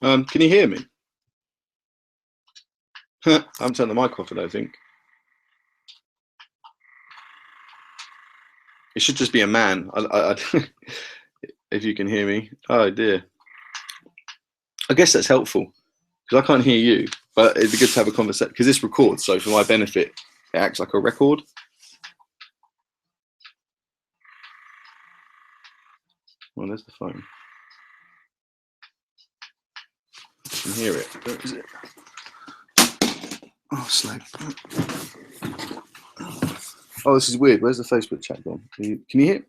Can you hear me? I haven't turned the mic off, I don't think. It should just be a man. If you can hear me. Oh dear. I guess that's helpful because I can't hear you, but it'd be good to have a conversation because this records. So for my benefit, it acts like a record. Well, there's the phone. I can hear it. Where is it? Oh, slow. Oh, this is weird. Where's the Facebook chat gone? Can you hear?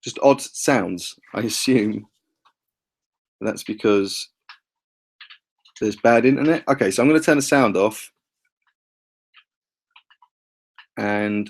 Just odd sounds. I assume that's because there's bad internet. Okay, so I'm going to turn the sound off and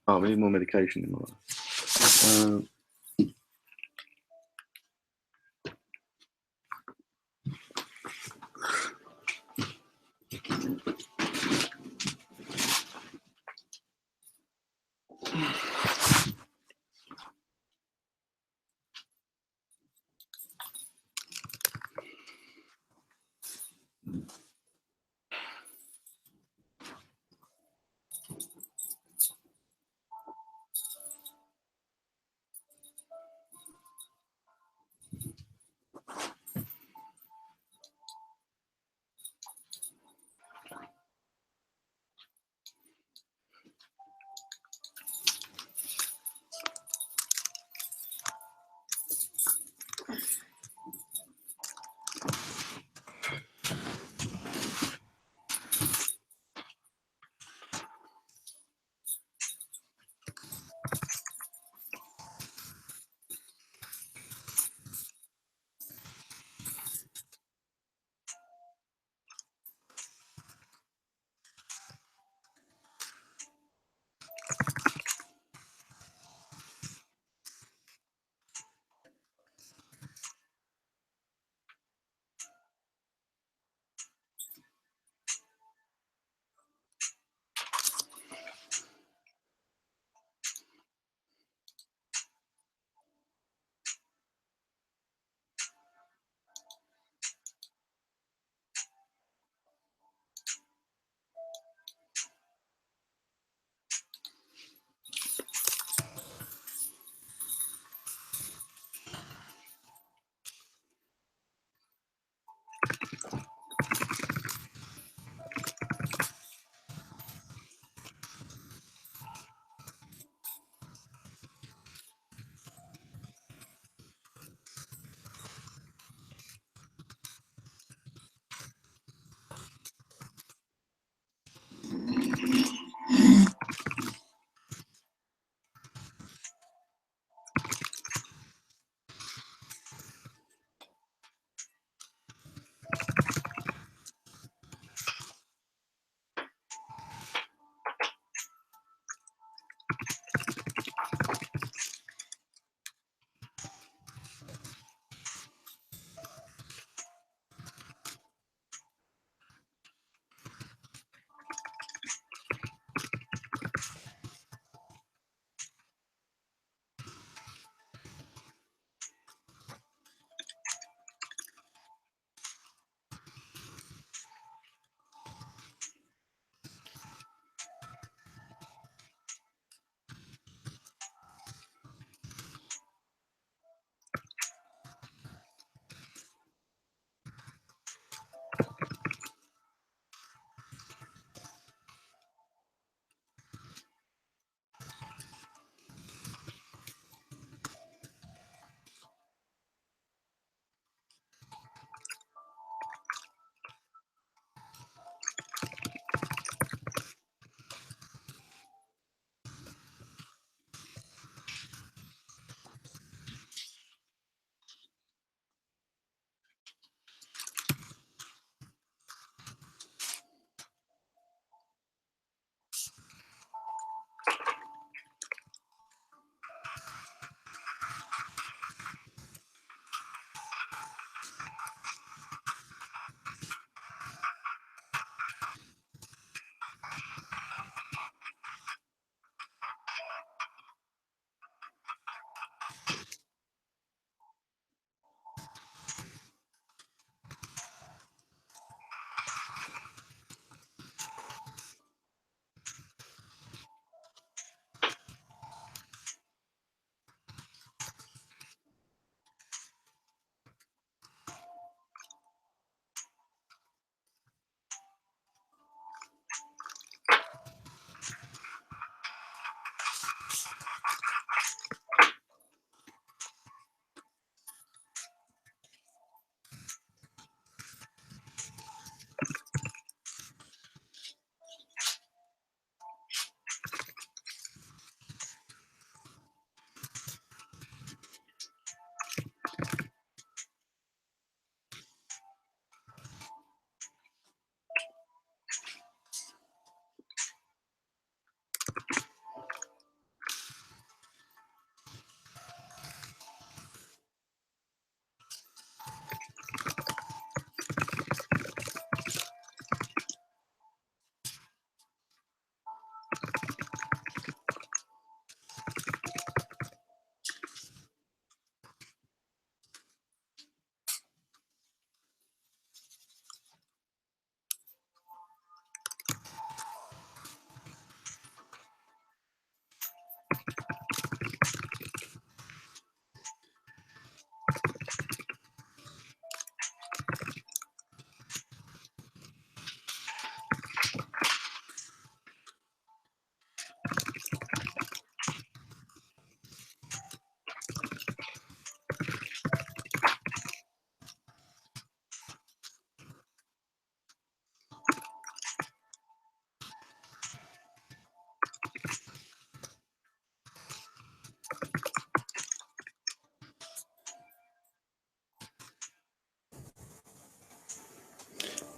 Oh, we need more medication in my life.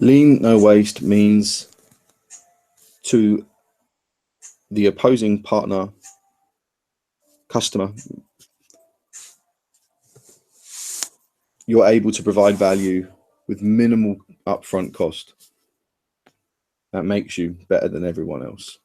Lean, no waste means to the opposing partner, customer, you're able to provide value with minimal upfront cost. That makes you better than everyone else.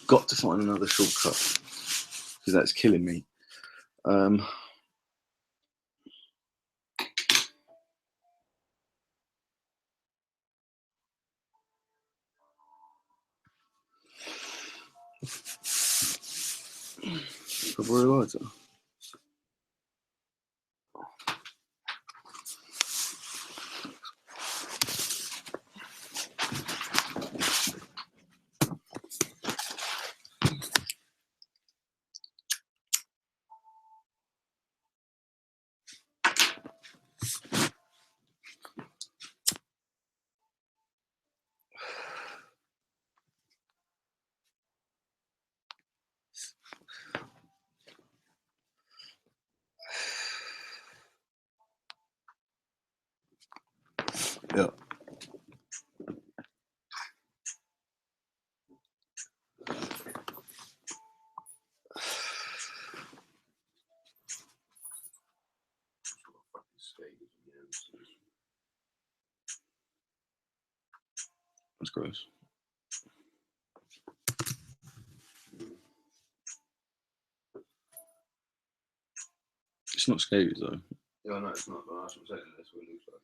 Got to find another shortcut because that's killing me. Favorite lighter. Yeah. That's gross. It's not scabies though. Yeah, no, it's not, but that's what I'm saying. That's what it looks like.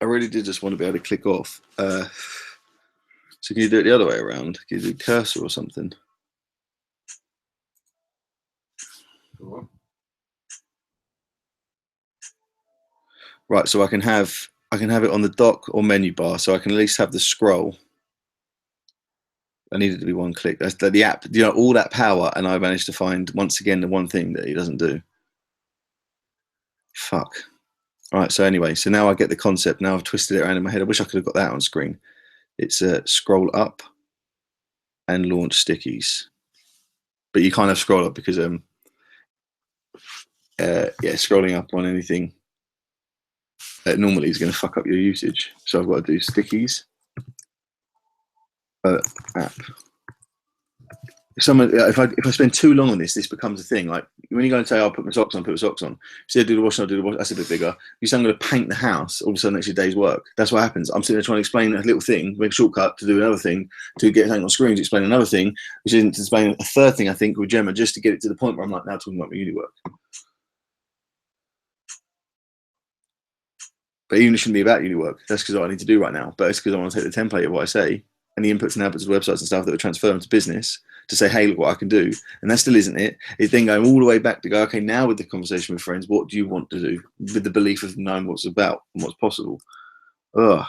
I really did just want to be able to click off. So can you do it the other way around? Can you do cursor or something? Go Right, so I can have it on the dock or menu bar, so I can at least have the scroll. I need it to be one click. That's the app, you know, all that power, and I managed to find once again the one thing that he doesn't do. Fuck. All right, so anyway, so now I get the concept. Now I've twisted it around in my head. I wish I could have got that on screen. It's scroll up and launch stickies, but you can't have scroll up because yeah, scrolling up on anything normally is going to fuck up your usage. So I've got to do stickies app. If I spend too long on this becomes a thing. Like when you go and say, "I'll put my socks on," put my socks on. You say, "Do the washing," I'll do the wash. That's a bit bigger. You say, "I'm going to paint the house." All of a sudden, that's your day's work. That's what happens. I'm sitting there trying to explain a little thing, make a shortcut to do another thing, to get something on screen to explain another thing, which isn't to explain a third thing. I think with Gemma, just to get it to the point where I'm like now talking about my uni work. But even it shouldn't be about uni work. That's because what I need to do right now. But it's because I want to take the template of what I say and the inputs and outputs of websites and stuff that would transfer them to business to say, hey, look what I can do. And that still isn't it. It's then going all the way back to go, okay, now with the conversation with friends, what do you want to do? With the belief of knowing what's about and what's possible. Ugh.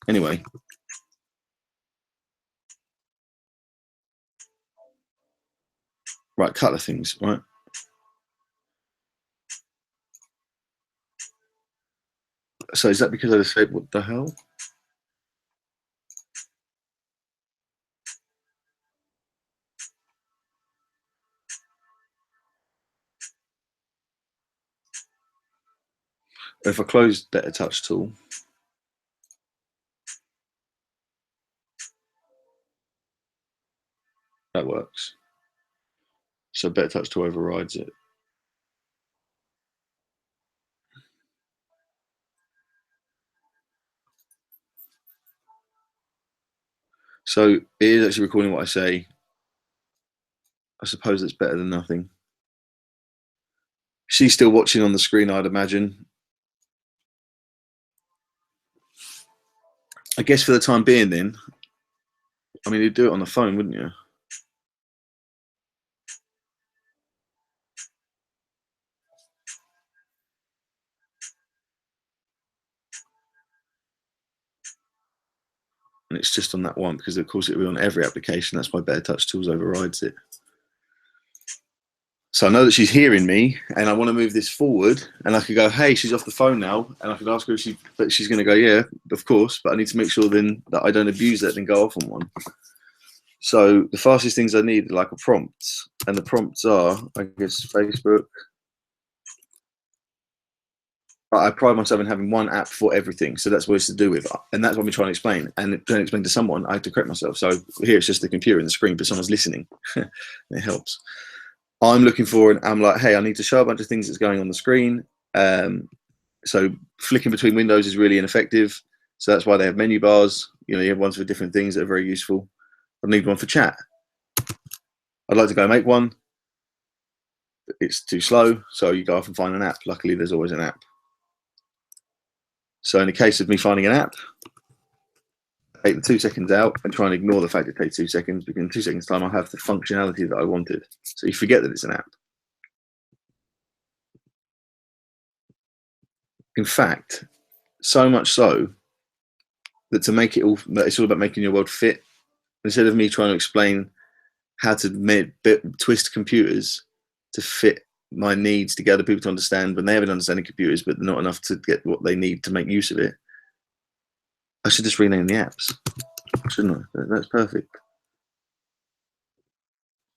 Anyway. Right, a couple of things, right? So is that because I just said, what the hell? If I close Better Touch tool, that works. So Better Touch tool overrides it. So it is actually recording what I say. I suppose it's better than nothing. She's still watching on the screen, I'd imagine. I guess for the time being then, I mean, you'd do it on the phone, wouldn't you? And it's just on that one because of course it will be on every application. That's why Better Touch Tools overrides it. So I know that she's hearing me and I want to move this forward and I could go, hey, she's off the phone now. And I could ask her if but she's going to go, yeah, of course. But I need to make sure then that I don't abuse that and go off on one. So the fastest things I need are like a prompt. And the prompts are, I guess, Facebook. I pride myself in having one app for everything. So that's what it's to do with. And that's what I'm trying to explain. And trying to explain to someone, I have to correct myself. So here it's just the computer and the screen, but someone's listening. It helps. I'm looking for, and I'm like, hey, I need to show a bunch of things that's going on the screen. So flicking between windows is really ineffective. So that's why they have menu bars. You know, you have ones for different things that are very useful. I need one for chat. I'd like to go make one. It's too slow. So you go off and find an app. Luckily, there's always an app. So in the case of me finding an app, take the 2 seconds out and try and ignore the fact it takes 2 seconds, because in 2 seconds time I'll have the functionality that I wanted. So you forget that it's an app. In fact, so much so that to make it all, that it's all about making your world fit. Instead of me trying to explain how to twist computers to fit my needs to get other people to understand when they have an understanding of computers, but not enough to get what they need to make use of it, I should just rename the apps, shouldn't I? That's perfect.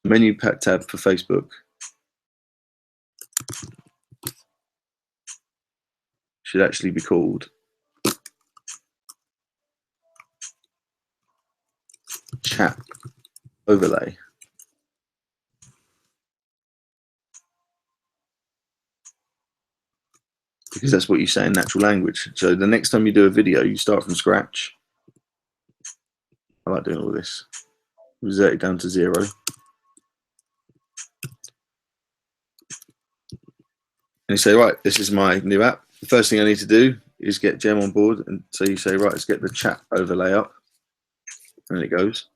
Menu tab for Facebook should actually be called chat overlay. Because that's what you say in natural language. So the next time you do a video, you start from scratch. I like doing all this. Reset it down to 0. And you say, right, this is my new app. The first thing I need to do is get Jem on board. And so you say, right, let's get the chat overlay up. And it goes.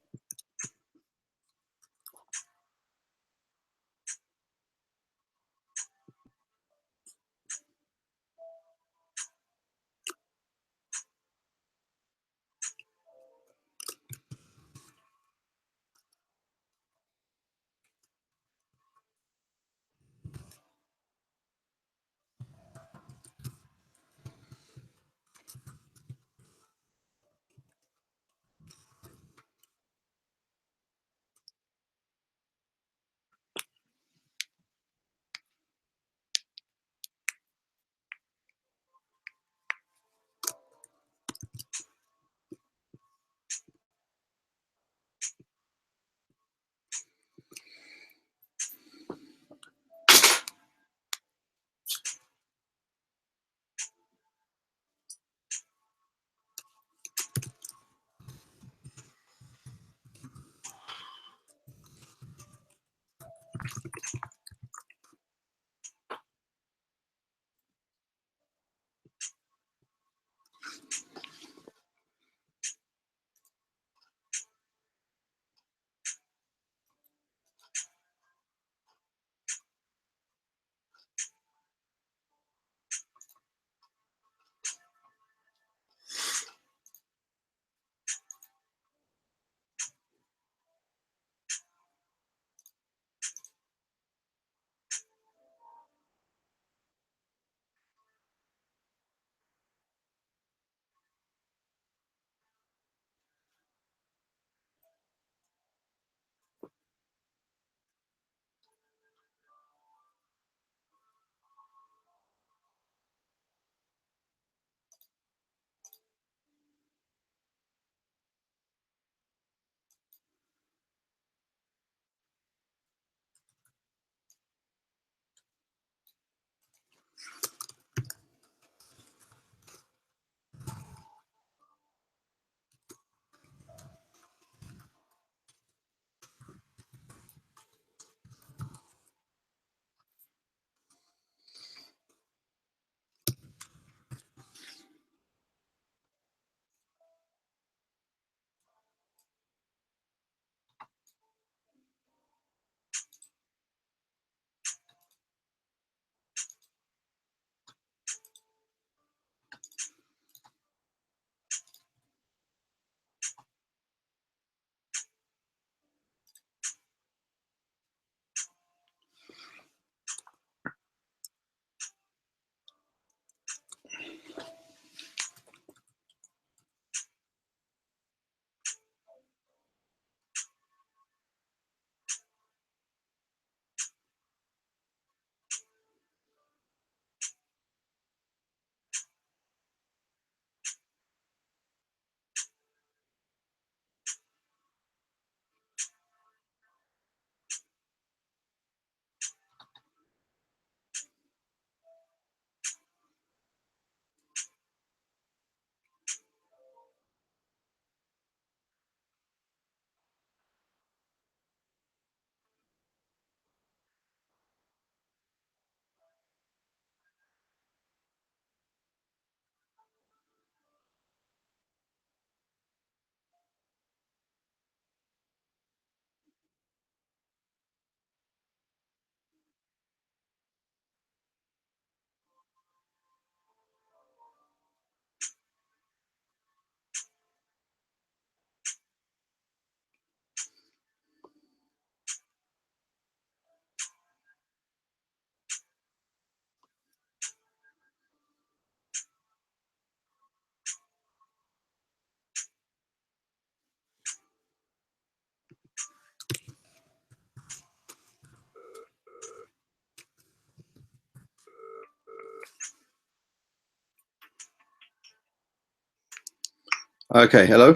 Okay, hello.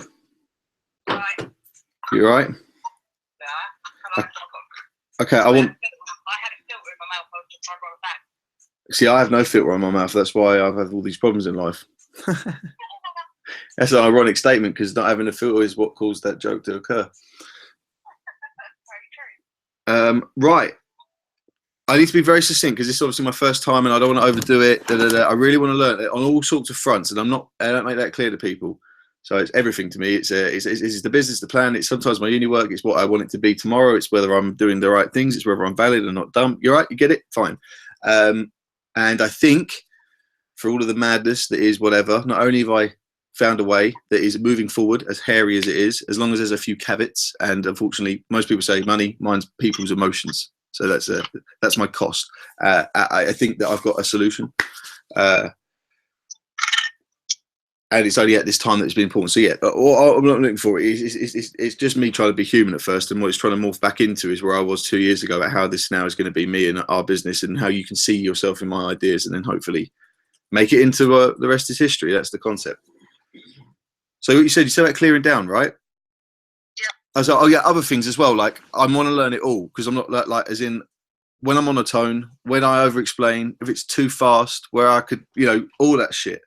Right. You all right? Yeah. Okay, I I want. had a filter in my mouth. I was just trying to roll it back. See, I have no filter on my mouth. That's why I've had all these problems in life. That's an ironic statement because not having a filter is what caused that joke to occur. Very true. Right. I need to be very succinct because this is obviously my first time and I don't want to overdo it. I really want to learn it on all sorts of fronts, and I don't make that clear to people. So it's everything to me. It's the business, the plan. It's sometimes my uni work. It's what I want it to be tomorrow. It's whether I'm doing the right things. It's whether I'm valid and not dumb. You're right. You get it. Fine. And I think for all of the madness that is whatever, not only have I found a way that is moving forward, as hairy as it is, as long as there's a few caveats, and unfortunately, most people say money, mine's people's emotions. So that's my cost. I think that I've got a solution, and it's only at this time that it's been important. So yeah, what I'm not looking for it's just me trying to be human at first, and what it's trying to morph back into is where I was 2 years ago, about how this now is going to be me and our business, and how you can see yourself in my ideas, and then hopefully make it into the rest is history. That's the concept. So what you said about clearing down, right? Yeah. I was like, oh yeah, other things as well. Like I want to learn it all because I'm not like as in when I'm on a tone, when I over explain, if it's too fast, where I could, all that shit.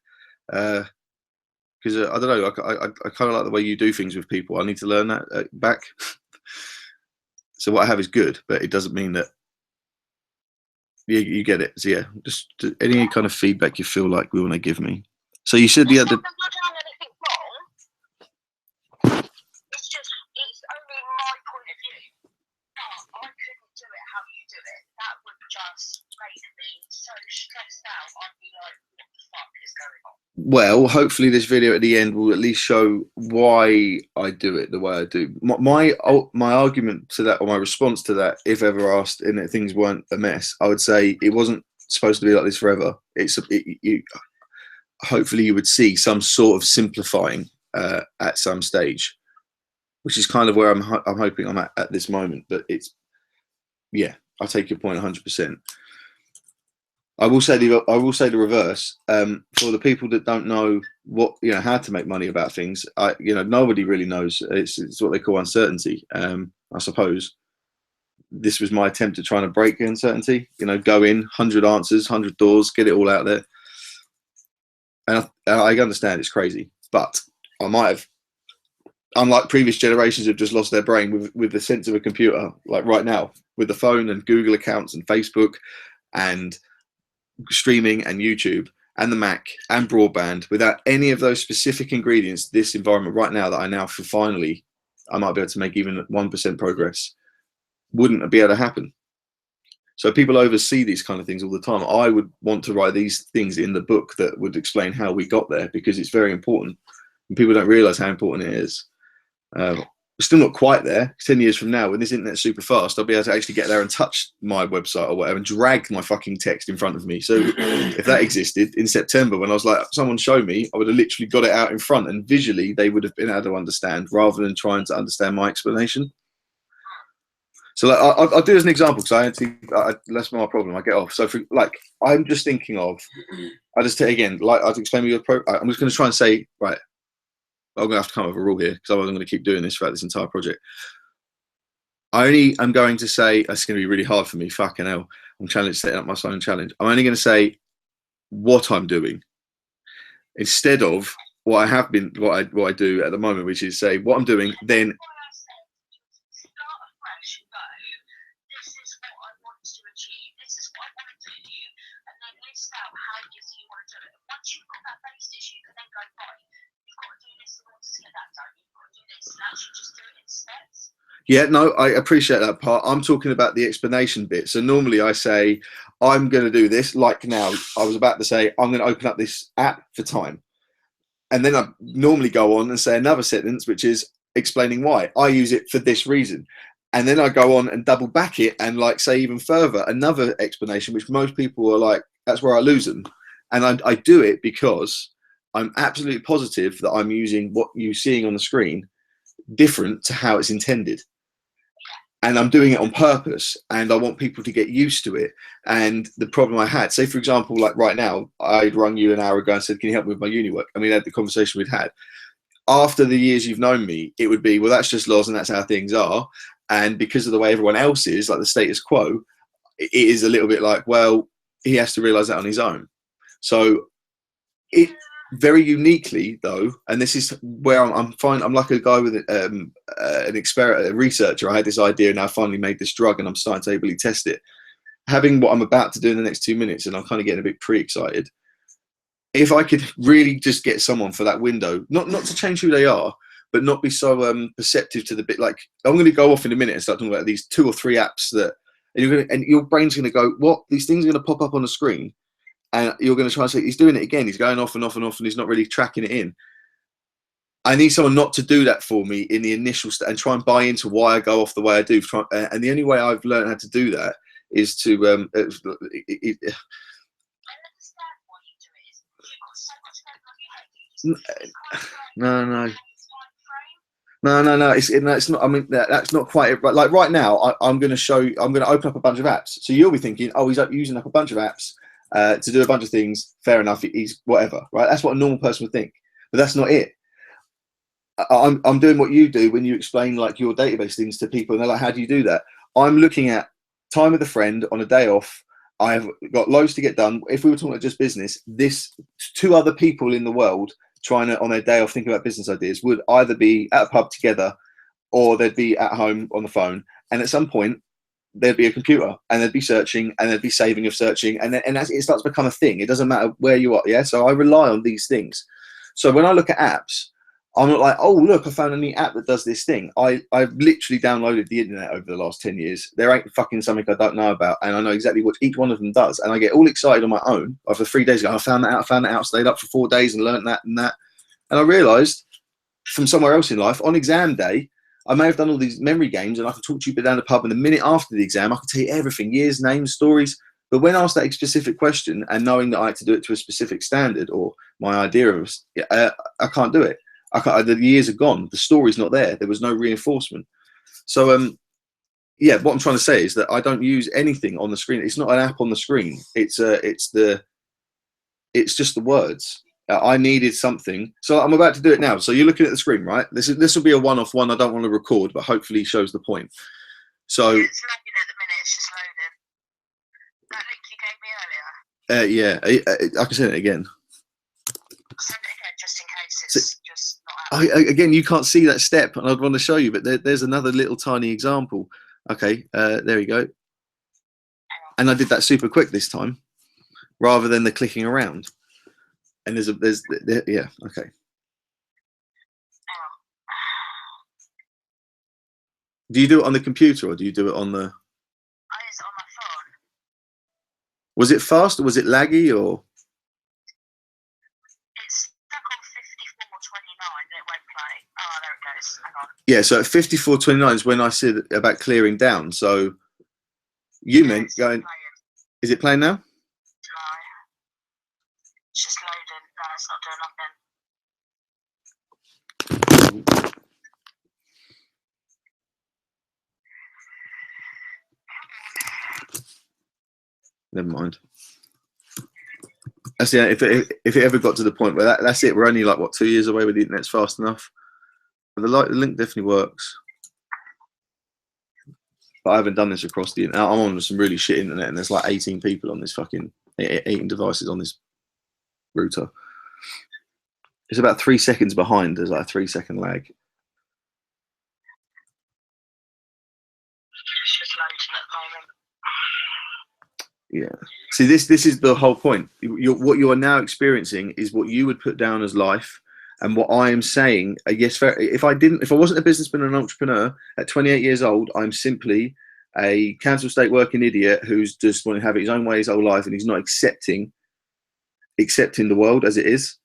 Because I don't know, I kind of like the way you do things with people. I need to learn that back. So what I have is good, but it doesn't mean that you get it. So yeah, just any kind of feedback you feel like we want to give me. So you said the other. It's just, it's only my point of view. I couldn't do it how you do it. That would just make me so stressed out. I'd be like, what the fuck is going on? Well, hopefully this video at the end will at least show why I do it the way I do. My argument to that, or my response to that, if ever asked, and that things weren't a mess, I would say it wasn't supposed to be like this forever. Hopefully you would see some sort of simplifying at some stage, which is kind of where I'm hoping I'm at this moment. But yeah, I take your point 100%. I will say the reverse. For the people that don't know how to make money about things, nobody really knows. It's what they call uncertainty. I suppose this was my attempt at trying to break uncertainty. Go in 100 answers, 100 doors, get it all out there. And I understand it's crazy, but I might have, unlike previous generations, have just lost their brain with the sense of a computer. Like right now, with the phone and Google accounts and Facebook and streaming and YouTube and the Mac and broadband, without any of those specific ingredients, this environment right now that I now feel finally I might be able to make even 1% progress, wouldn't be able to happen. So people oversee these kind of things all the time. I would want to write these things in the book that would explain how we got there, because it's very important and people don't realize how important it is. We're still not quite there. 10 years from now, when this internet's super fast, I'll be able to actually get there and touch my website or whatever and drag my fucking text in front of me. So if that existed in September, when I was like, someone show me, I would have literally got it out in front, and visually they would have been able to understand rather than trying to understand my explanation. So I'll do as an example, because that's my problem. I get off. So I'm just thinking of, I just take again, like I've explained your I'm just going to try and say, right, I'm going to have to come up with a rule here, because otherwise I'm going to keep doing this throughout this entire project. I'm going to say, it's going to be really hard for me. Fucking hell. I'm setting up my own challenge. I'm only going to say what I'm doing instead of what I do at the moment, which is say what I'm doing, then. Yeah, no, I appreciate that part. I'm talking about the explanation bit. So normally I say, I'm going to do this. Like now, I was about to say, I'm going to open up this app for time. And then I normally go on and say another sentence, which is explaining why. I use it for this reason. And then I go on and double back it and say even further, another explanation, which most people are like, that's where I lose them. And I do it because I'm absolutely positive that I'm using what you're seeing on the screen different to how it's intended. And I'm doing it on purpose, and I want people to get used to it. And the problem I had, say for example, like right now, I'd rung you an hour ago and said, can you help me with my uni work? And we had the conversation we'd had. after the years you've known me, it would be, well, that's just laws and that's how things are. And because of the way everyone else is, like the status quo, it is a little bit like, well, he has to realize that on his own. So it very uniquely though, and this is where I'm fine. I'm like a guy with an experiment, a researcher. I had this idea and I finally made this drug and I'm starting to able test it. Having what I'm about to do in the next 2 minutes, and I'm kind of getting a bit pre-excited. If I could really just get someone for that window, not to change who they are, but not be so perceptive to the bit. Like, I'm going to go off in a minute and start talking about these 2 or 3 apps that, and your brain's going to go, what? These things are going to pop up on the screen, and you're going to try and say, he's doing it again. He's going off and off and off, and he's not really tracking it in. I need someone not to do that for me in the initial and try and buy into why I go off the way I do. And the only way I've learned how to do that is to no. It's not. I mean, that's not quite it. But like right now, I'm going to show you. I'm going to open up a bunch of apps. So you'll be thinking, oh, he's using up a bunch of apps to do a bunch of things. Fair enough. He's whatever, right? That's what a normal person would think. But that's not it. I'm doing what you do when you explain like your database things to people, and they're like, how do you do that? I'm looking at time with a friend on a day off. I've got loads to get done. If we were talking about just business, this 2 other people in the world trying to, on their day off, think about business ideas would either be at a pub together or they'd be at home on the phone. And at some point, there'd be a computer and they'd be searching and they'd be saving of searching. And as it starts to become a thing. It doesn't matter where you are. Yeah. So I rely on these things. So when I look at apps, I'm not like, oh, look, I found a new app that does this thing. I've literally downloaded the internet over the last 10 years. There ain't fucking something I don't know about. And I know exactly what each one of them does. And I get all excited on my own. After 3 days ago, I found that out, stayed up for 4 days and learned that and that. And I realized from somewhere else in life, on exam day, I may have done all these memory games and I can talk to you down the pub. And the minute after the exam, I can tell you everything, years, names, stories. But when asked that specific question and knowing that I had to do it to a specific standard or my idea of I can't do it. The years are gone. The story's not there. There was no reinforcement. So, yeah, what I'm trying to say is that I don't use anything on the screen. It's not an app on the screen. It's just the words. I needed something. So I'm about to do it now. So you're looking at the screen, right? This will be a one-off one. I don't want to record, but hopefully shows the point. So it's lagging at the minute. It's just loading. That link you gave me earlier. Yeah, I can send it again. Send it again just in case it's just not out. Again, you can't see that step, and I'd want to show you, but there's another little tiny example. Okay, there we go. And I did that super quick this time, rather than the clicking around. And yeah, okay. Do you do it on the computer or do you do it on the? I use it on my phone. Was it fast or was it laggy or? It's stuck on 54:29 and it won't play. Oh, there it goes. Hang on. Yeah, so at 54:29 is when I said about clearing down. So you meant going. Is it playing now? No. It's just loading. No, it's not doing nothing. Never mind. That's if it ever got to the point where that's it. We're only like what 2 years away with the internet's fast enough. But the link definitely works. But I haven't done this across the internet. I'm on some really shit internet, and there's like 18 people on this fucking 18 devices on this router. It's about 3 seconds behind. There's like a 3 second lag. It's just loading at the moment. Yeah. See, this is the whole point. What you are now experiencing is what you would put down as life, and what I am saying. Yes, if I wasn't a businessman and an entrepreneur at 28 years old, I'm simply a council estate working idiot who's just want to have his own way his whole life, and he's not accepting the world as it is.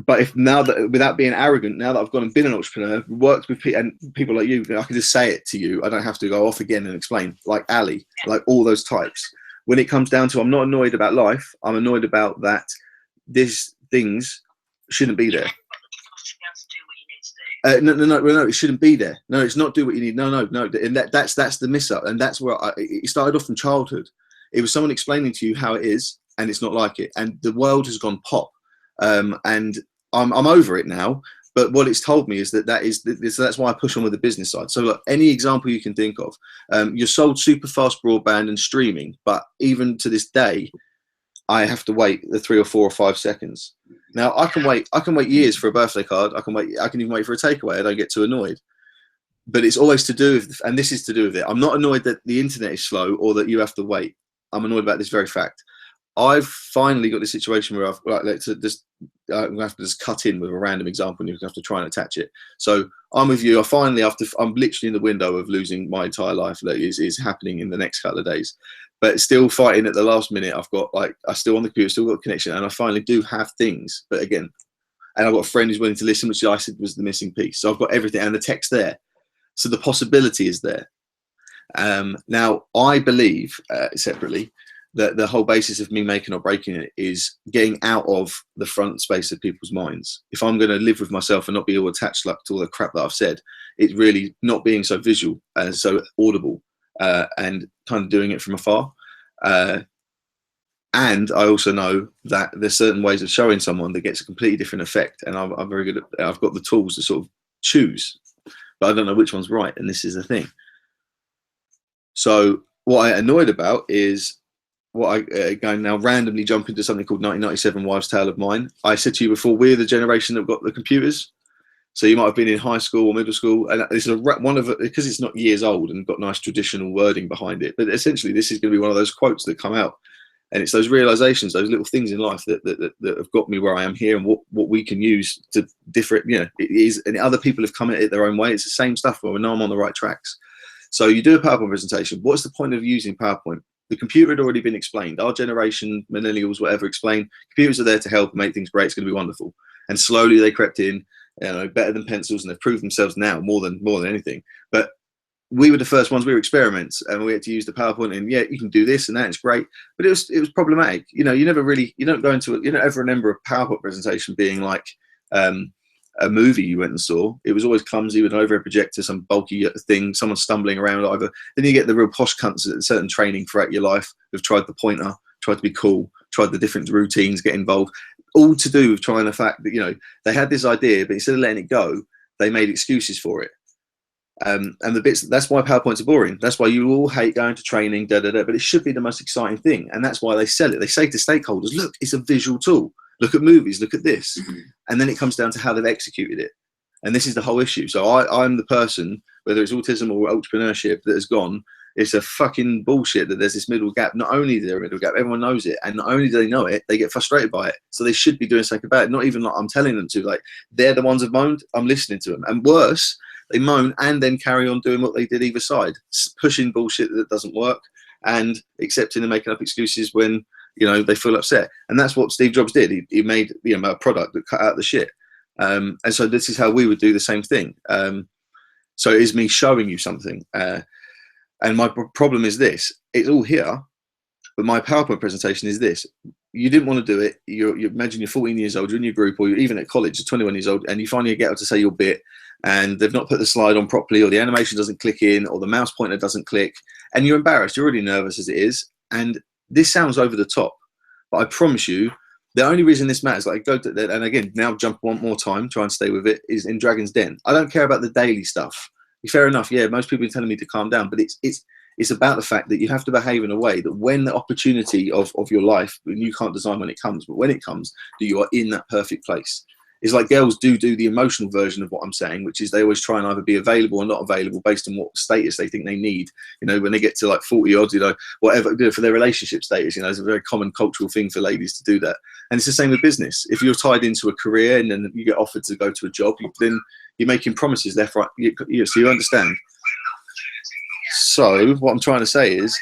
But if now that, without being arrogant, now that I've gone and been an entrepreneur, worked with people like you, I can just say it to you. I don't have to go off again and explain, like Ali, like all those types. When it comes down to, I'm not annoyed about life. I'm annoyed about that these things shouldn't be there. No, it shouldn't be there. No, it's not do what you need. No. And that's the miss up. And that's where it started off from childhood. It was someone explaining to you how it is, and it's not like it. And the world has gone pop. And I'm over it now. But what it's told me is that's why I push on with the business side. So look, any example you can think of, you're sold super fast broadband and streaming, but even to this day, I have to wait the 3 or 4 or 5 seconds. Now I can wait years for a birthday card. I can even wait for a takeaway. I don't get too annoyed. But it's always to do with, and this is to do with it. I'm not annoyed that the internet is slow or that you have to wait. I'm annoyed about this very fact. I've finally got this situation where I'm going to have to just cut in with a random example and you have to try and attach it. So I'm with you. I'm literally in the window of losing my entire life that is happening in the next couple of days, but still fighting at the last minute. I'm still on the computer, still got a connection, and I finally do have things. But again, and I've got a friend who's willing to listen, which I said was the missing piece. So I've got everything and the text there. So the possibility is there. Now I believe separately, that the whole basis of me making or breaking it is getting out of the front space of people's minds. If I'm going to live with myself and not be all attached to all the crap that I've said, it's really not being so visual and so audible and kind of doing it from afar. And I also know that there's certain ways of showing someone that gets a completely different effect. And I'm very good at, I've got the tools to sort of choose, but I don't know which one's right. And this is the thing. So what I annoyed about is, going now randomly jump into something called 1997 Wives' Tale of Mine. I said to you before, we're the generation that got the computers. So you might have been in high school or middle school, and this is because it's not years old and got nice traditional wording behind it. But essentially, this is going to be one of those quotes that come out, and it's those realizations, those little things in life that have got me where I am here, and what we can use to different. You know, it is, and other people have come at it their own way. It's the same stuff, but we know I'm on the right tracks. So you do a PowerPoint presentation. What's the point of using PowerPoint? The computer had already been explained. Our generation, millennials, whatever, explained. Computers are there to help make things great. It's going to be wonderful. And slowly they crept in, better than pencils, and they've proved themselves now more than anything. But we were the first ones. We were experiments, and we had to use the PowerPoint. And yeah, you can do this and that. It's great, but it was problematic. You don't ever remember a PowerPoint presentation being like a movie you went and saw. It was always clumsy with an overhead projector, some bulky thing, someone stumbling around either. Then you get the real posh cunts at certain training throughout your life who've tried the pointer, tried to be cool, tried the different routines, get involved, all to do with trying the fact that, they had this idea, but instead of letting it go, they made excuses for it. And that's why PowerPoints are boring. That's why you all hate going to training, but it should be the most exciting thing. And that's why they sell it. They say to stakeholders, look, it's a visual tool. Look at movies, look at this. And then it comes down to how they've executed it. And this is the whole issue. So I'm the person, whether it's autism or entrepreneurship, that has gone, it's a fucking bullshit that there's this middle gap. Not only is there a middle gap, everyone knows it. And not only do they know it, they get frustrated by it. So they should be doing something about it. Not even like I'm telling them to. Like, they're the ones who've moaned, I'm listening to them. And worse, they moan and then carry on doing what they did either side. Pushing bullshit that doesn't work and accepting and making up excuses when they feel upset. And that's what Steve Jobs did. He made a product that cut out the shit. And so this is how we would do the same thing. So it is me showing you something. And my problem is this. It's all here, but my PowerPoint presentation is this. You didn't want to do it. You imagine you're 14 years old, you're in your group, or you're even at college, you're 21 years old, and you finally get out to say your bit, and they've not put the slide on properly, or the animation doesn't click in, or the mouse pointer doesn't click, and you're embarrassed. You're already nervous as it is. And this sounds over the top, but I promise you, the only reason this matters, and again, now jump one more time, try and stay with it, is in Dragon's Den. I don't care about the daily stuff. Fair enough, yeah, most people are telling me to calm down, but it's about the fact that you have to behave in a way that when the opportunity of your life, and you can't design when it comes, but when it comes, that you are in that perfect place. It's like girls do the emotional version of what I'm saying, which is they always try and either be available or not available based on what status they think they need. When they get to like 40 odds, whatever, for their relationship status, it's a very common cultural thing for ladies to do that. And it's the same with business. If you're tied into a career and then you get offered to go to a job, then you're making promises left, right. So you understand. So what I'm trying to say is,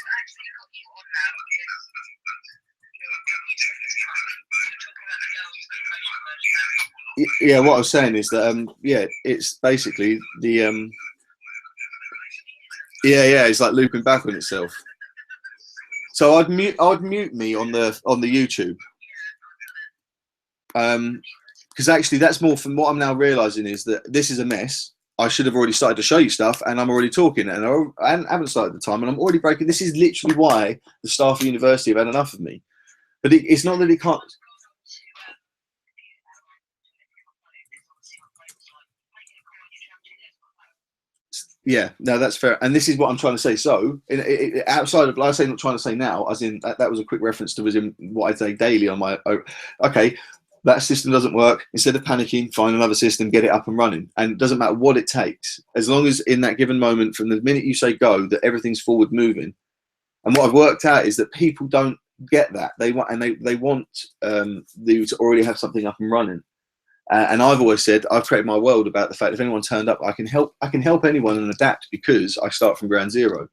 yeah, what I was saying is that it's basically the it's like looping back on itself. So I'd mute me on the YouTube, because actually that's more from what I'm now realizing is that this is a mess. I should have already started to show you stuff, and I'm already talking, and I haven't started the time, and I'm already breaking. This is literally why the staff of university have had enough of me. But it's not that it can't. Yeah, no, that's fair. And this is what I'm trying to say. So, outside of, like I say, not trying to say now, as in that was a quick reference to was in what I say daily on my. Okay, that system doesn't work. Instead of panicking, find another system, get it up and running. And it doesn't matter what it takes, as long as in that given moment, from the minute you say go, that everything's forward moving. And what I've worked out is that people don't get that. They want, and they want you to already have something up and running. And I've always said, I've created my world about the fact if anyone turned up, I can help anyone and adapt because I start from ground zero.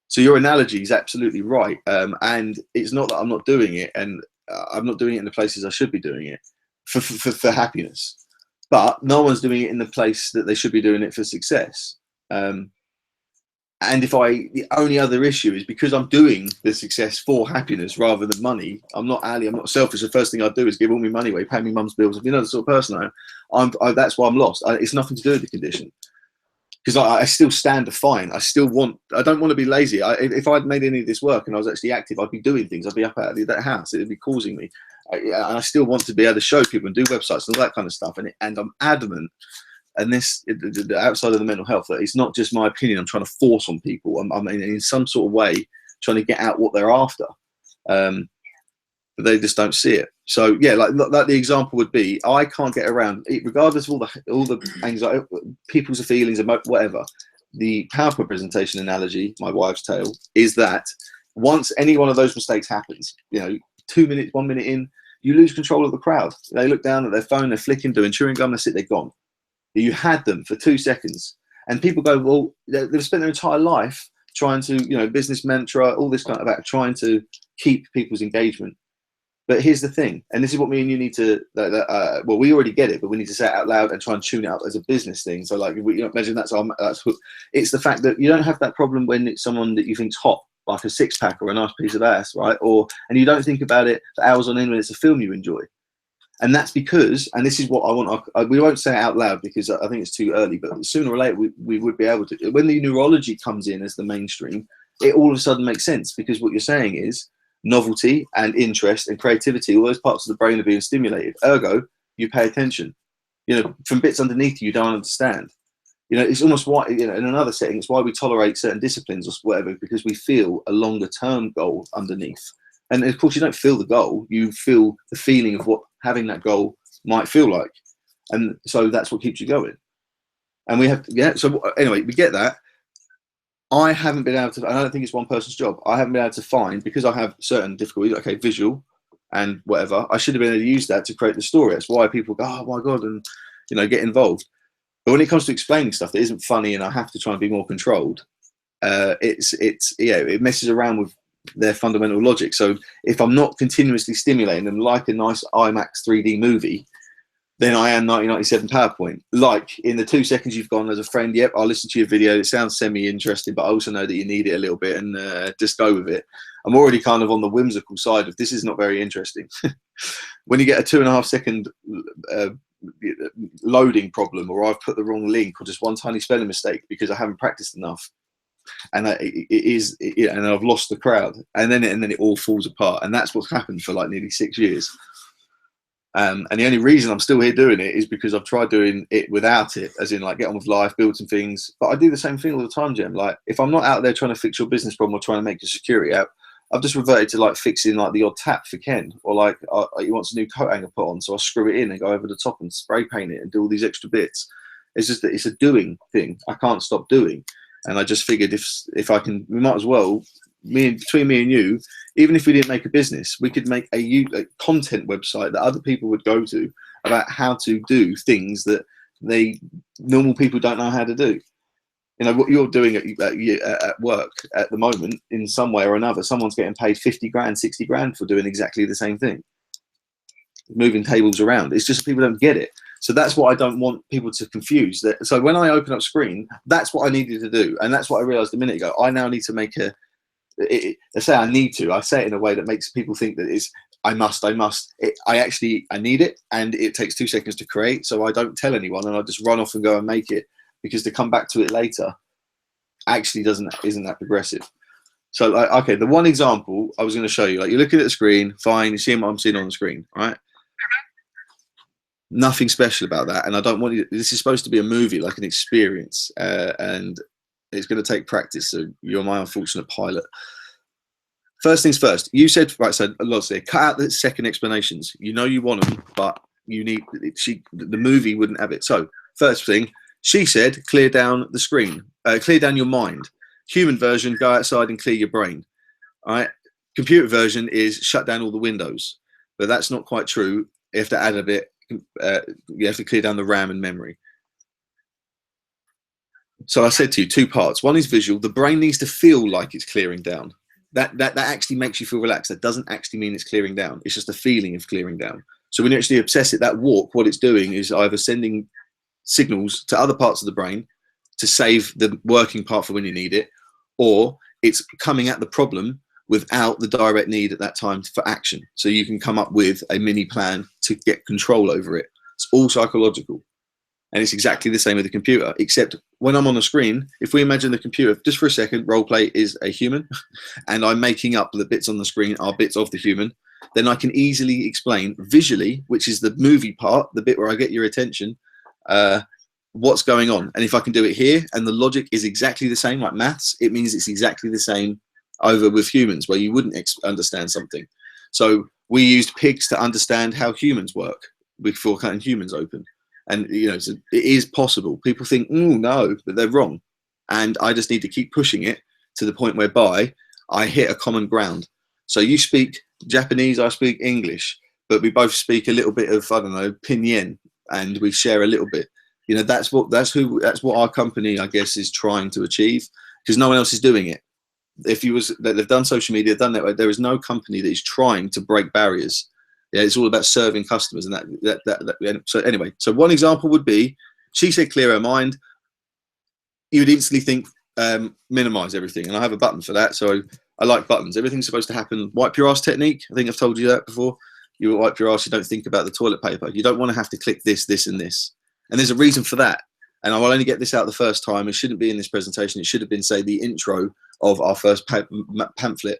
So your analogy is absolutely right. And it's not that I'm not doing it, and I'm not doing it in the places I should be doing it for happiness. But no one's doing it in the place that they should be doing it for success. And the only other issue is because I'm doing the success for happiness rather than money. I'm not Ali. I'm not selfish. The first thing I do is give all my money away, pay me mum's bills. If you know the sort of person I am, that's why I'm lost. It's nothing to do with the condition. Because I still stand to fine. I don't want to be lazy. If I'd made any of this work and I was actually active, I'd be doing things. I'd be up out of that house. It'd be causing me. I still want to be able to show people and do websites and all that kind of stuff. And I'm adamant. And this, outside of the mental health, that it's not just my opinion. I'm trying to force on people. I'm in some sort of way trying to get out what they're after, but they just don't see it. So yeah, like the example would be, I can't get around, regardless of all the anxiety, people's feelings, whatever. The PowerPoint presentation analogy, my wife's tale, is that once any one of those mistakes happens, 2 minutes, 1 minute in, you lose control of the crowd. They look down at their phone, they're flicking, doing chewing gum, that's it, they're gone. You had them for 2 seconds, and people go, well, they've spent their entire life trying to, business mantra, all this kind of act, trying to keep people's engagement. But here's the thing, and this is what me and you need to, well, we already get it, but we need to say it out loud and try and tune it up as a business thing. So like, imagine it's the fact that you don't have that problem when it's someone that you think's hot, like a six pack or a nice piece of ass, right? And you don't think about it for hours on end when it's a film you enjoy. And that's because, and this is what I want, we won't say it out loud because I think it's too early, but sooner or later we would be able to. When the neurology comes in as the mainstream, it all of a sudden makes sense, because what you're saying is novelty and interest and creativity, all those parts of the brain are being stimulated. Ergo, you pay attention. From bits underneath you don't understand. It's almost why, in another setting, it's why we tolerate certain disciplines or whatever, because we feel a longer term goal underneath. And of course, you don't feel the goal, you feel the feeling of what having that goal might feel like. And so that's what keeps you going. And we have, so anyway, we get that. I haven't been able to, I don't think it's one person's job. I haven't been able to find, because I have certain difficulties, okay, visual and whatever, I should have been able to use that to create the story. That's why people go, oh my God, and, get involved. But when it comes to explaining stuff that isn't funny and I have to try and be more controlled, it messes around with their fundamental logic. So if I'm not continuously stimulating them like a nice IMAX 3D movie, then I am 1997 PowerPoint. Like in the 2 seconds you've gone as a friend, yep, I'll listen to your video. It sounds semi-interesting, but I also know that you need it a little bit, and just go with it. I'm already kind of on the whimsical side of this is not very interesting. When you get a 2.5 second loading problem, or I've put the wrong link, or just one tiny spelling mistake because I haven't practiced enough, and and I've lost the crowd, and then it all falls apart. And that's what's happened for like nearly 6 years. And the only reason I'm still here doing it is because I've tried doing it without it, as in like get on with life, build some things. But I do the same thing all the time, Jem. Like if I'm not out there trying to fix your business problem or trying to make your security app, I've just reverted to like fixing like the odd tap for Ken, or like he wants a new coat hanger put on, so I'll screw it in and go over the top and spray paint it and do all these extra bits. It's just that it's a doing thing. I can't stop doing. And I just figured if I can, we might as well, between me and you, even if we didn't make a business, we could make a content website that other people would go to about how to do things that normal people don't know how to do. What you're doing at work at the moment, in some way or another, someone's getting paid 50 grand, 60 grand for doing exactly the same thing, moving tables around. It's just people don't get it. So that's what I don't want people to confuse. So when I open up Screen, that's what I needed to do. And that's what I realized a minute ago. I now need to make I say I need to. I say it in a way that makes people think that it's, I must. I need it. And it takes 2 seconds to create. So I don't tell anyone, and I just run off and go and make it, because to come back to it later actually isn't that progressive. So okay, the one example I was going to show you, like you're looking at the screen, fine, you're seeing what I'm seeing on the screen, right? Nothing special about that. And I don't want you, this is supposed to be a movie, like an experience, and it's going to take practice. So you're my unfortunate pilot. First things first, you said, right, so lots there, cut out the second explanations. You know you want them, but you need, the movie wouldn't have it. So first thing, she said, clear down the screen, clear down your mind. Human version, go outside and clear your brain. All right. Computer version is shut down all the windows, but that's not quite true. You have to add a bit. You have to clear down the RAM and memory. So I said to you, two parts. One is visual. The brain needs to feel like it's clearing down. That actually makes you feel relaxed. That doesn't actually mean it's clearing down. It's just a feeling of clearing down. So when you actually obsess it, that walk, what it's doing is either sending signals to other parts of the brain to save the working part for when you need it, or it's coming at the problem without the direct need at that time for action. So you can come up with a mini plan to get control over it. It's all psychological. And it's exactly the same with the computer, except when I'm on the screen, if we imagine the computer, just for a second, role play is a human, and I'm making up the bits on the screen are bits of the human, then I can easily explain visually, which is the movie part, the bit where I get your attention, what's going on. And if I can do it here, and the logic is exactly the same, like maths, it means it's exactly the same over with humans, where you wouldn't understand something. So we used pigs to understand how humans work before cutting humans open. And, you know, so it is possible. People think, no, but they're wrong. And I just need to keep pushing it to the point whereby I hit a common ground. So you speak Japanese, I speak English, but we both speak a little bit of, I don't know, Pinyin, and we share a little bit. You know, that's what our company, I guess, is trying to achieve, because no one else is doing it. If you was, they've done social media, done that, there is no company that is trying to break barriers. Yeah, it's all about serving customers, and that. So anyway, so one example would be, she said clear her mind. You would instantly think minimize everything, and I have a button for that. So I like buttons. Everything's supposed to happen. Wipe your ass technique. I think I've told you that before. You wipe your ass. You don't think about the toilet paper. You don't want to have to click this, this, and this. And there's a reason for that. And I will only get this out the first time. It shouldn't be in this presentation. It should have been, say, the intro of our first pamphlet.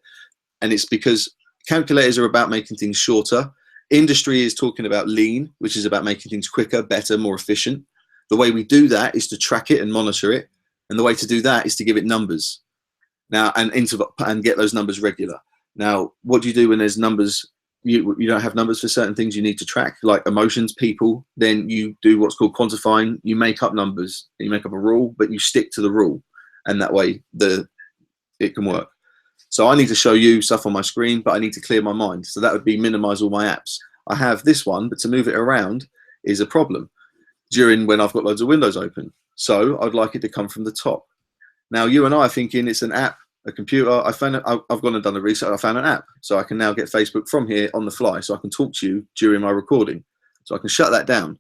And it's because calculators are about making things shorter. Industry is talking about lean, which is about making things quicker, better, more efficient. The way we do that is to track it and monitor it. And the way to do that is to give it numbers. Now, and get those numbers regular. Now, what do you do when there's numbers? You don't have numbers for certain things you need to track, like emotions, people. Then you do what's called quantifying. You make up numbers. You make up a rule, but you stick to the rule. And that way, it can work. So I need to show you stuff on my screen, but I need to clear my mind. So that would be minimize all my apps. I have this one, but to move it around is a problem during when I've got loads of windows open. So I'd like it to come from the top. Now you and I are thinking it's an app, a computer. I've gone and done the research. I found an app. So I can now get Facebook from here on the fly. So I can talk to you during my recording. So I can shut that down.